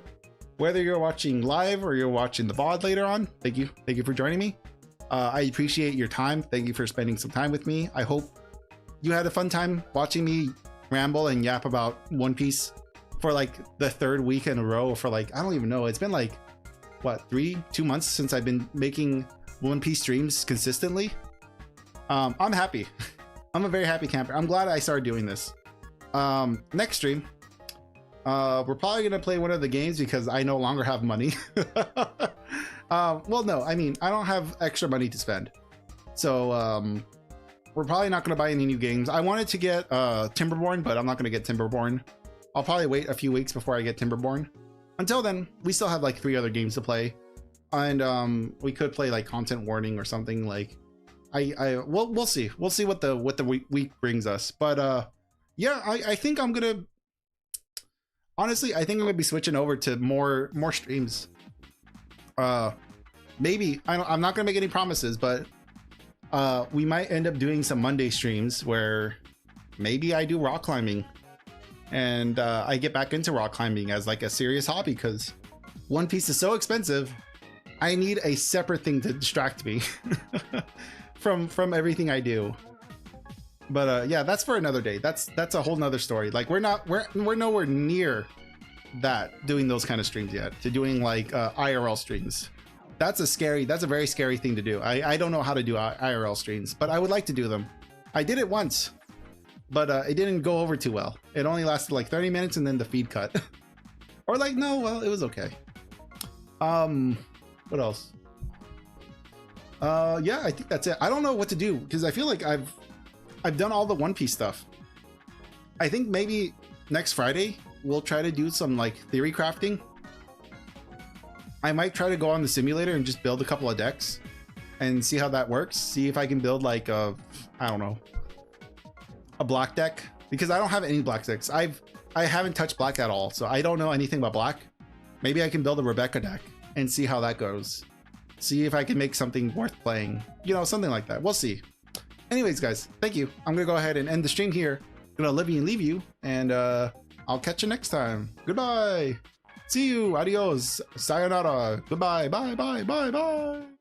Whether you're watching live or you're watching the VOD later on, thank you for joining me. I appreciate your time. Thank you for spending some time with me. I hope you had a fun time watching me ramble and yap about One Piece for like the third week in a row for like, I don't even know. It's been like, what, 2 months since I've been making One Piece streams consistently. I'm happy. I'm a very happy camper. I'm glad I started doing this. Next stream, we're probably gonna play one of the games because I no longer have money. Well, no, I mean, I don't have extra money to spend. So we're probably not gonna buy any new games. I wanted to get Timberborn, but I'm not gonna get Timberborn. I'll probably wait a few weeks before I get Timberborn. Until then, we still have like 3 other games to play. And we could play like Content Warning or something. Like we'll see. We'll see what the week brings us. But yeah, I think I'm gonna, honestly, I think I'm gonna be switching over to more streams. Maybe I'm not gonna make any promises, but we might end up doing some Monday streams where maybe I do rock climbing and I get back into rock climbing as like a serious hobby, because One Piece is so expensive. I need a separate thing to distract me from everything I do. But yeah, that's for another day. That's a whole nother story. Like we're nowhere near that, doing those kind of streams yet, to doing like IRL streams. That's a very scary thing to do. I don't know how to do IRL streams, but I would like to do them. I did it once, but it didn't go over too well. It only lasted like 30 minutes and then the feed cut. Or like, no, well, it was okay. What else? Yeah, I think that's it. I don't know what to do because I feel like I've done all the One Piece stuff. I think maybe next Friday we'll try to do some like theory crafting. I might try to go on the simulator and just build a couple of decks and see how that works. See if I can build like I don't know, a black deck, because I don't have any black decks. I haven't touched black at all, so I don't know anything about black. Maybe I can build a Rebecca deck and see how that goes. See if I can make something worth playing, you know, something like that. We'll see. Anyways, guys, thank you. I'm gonna go ahead and end the stream here. I'm gonna live you and leave you, and I'll catch you next time. Goodbye. See you. Adios. Sayonara. Goodbye. Bye. Bye. Bye. Bye.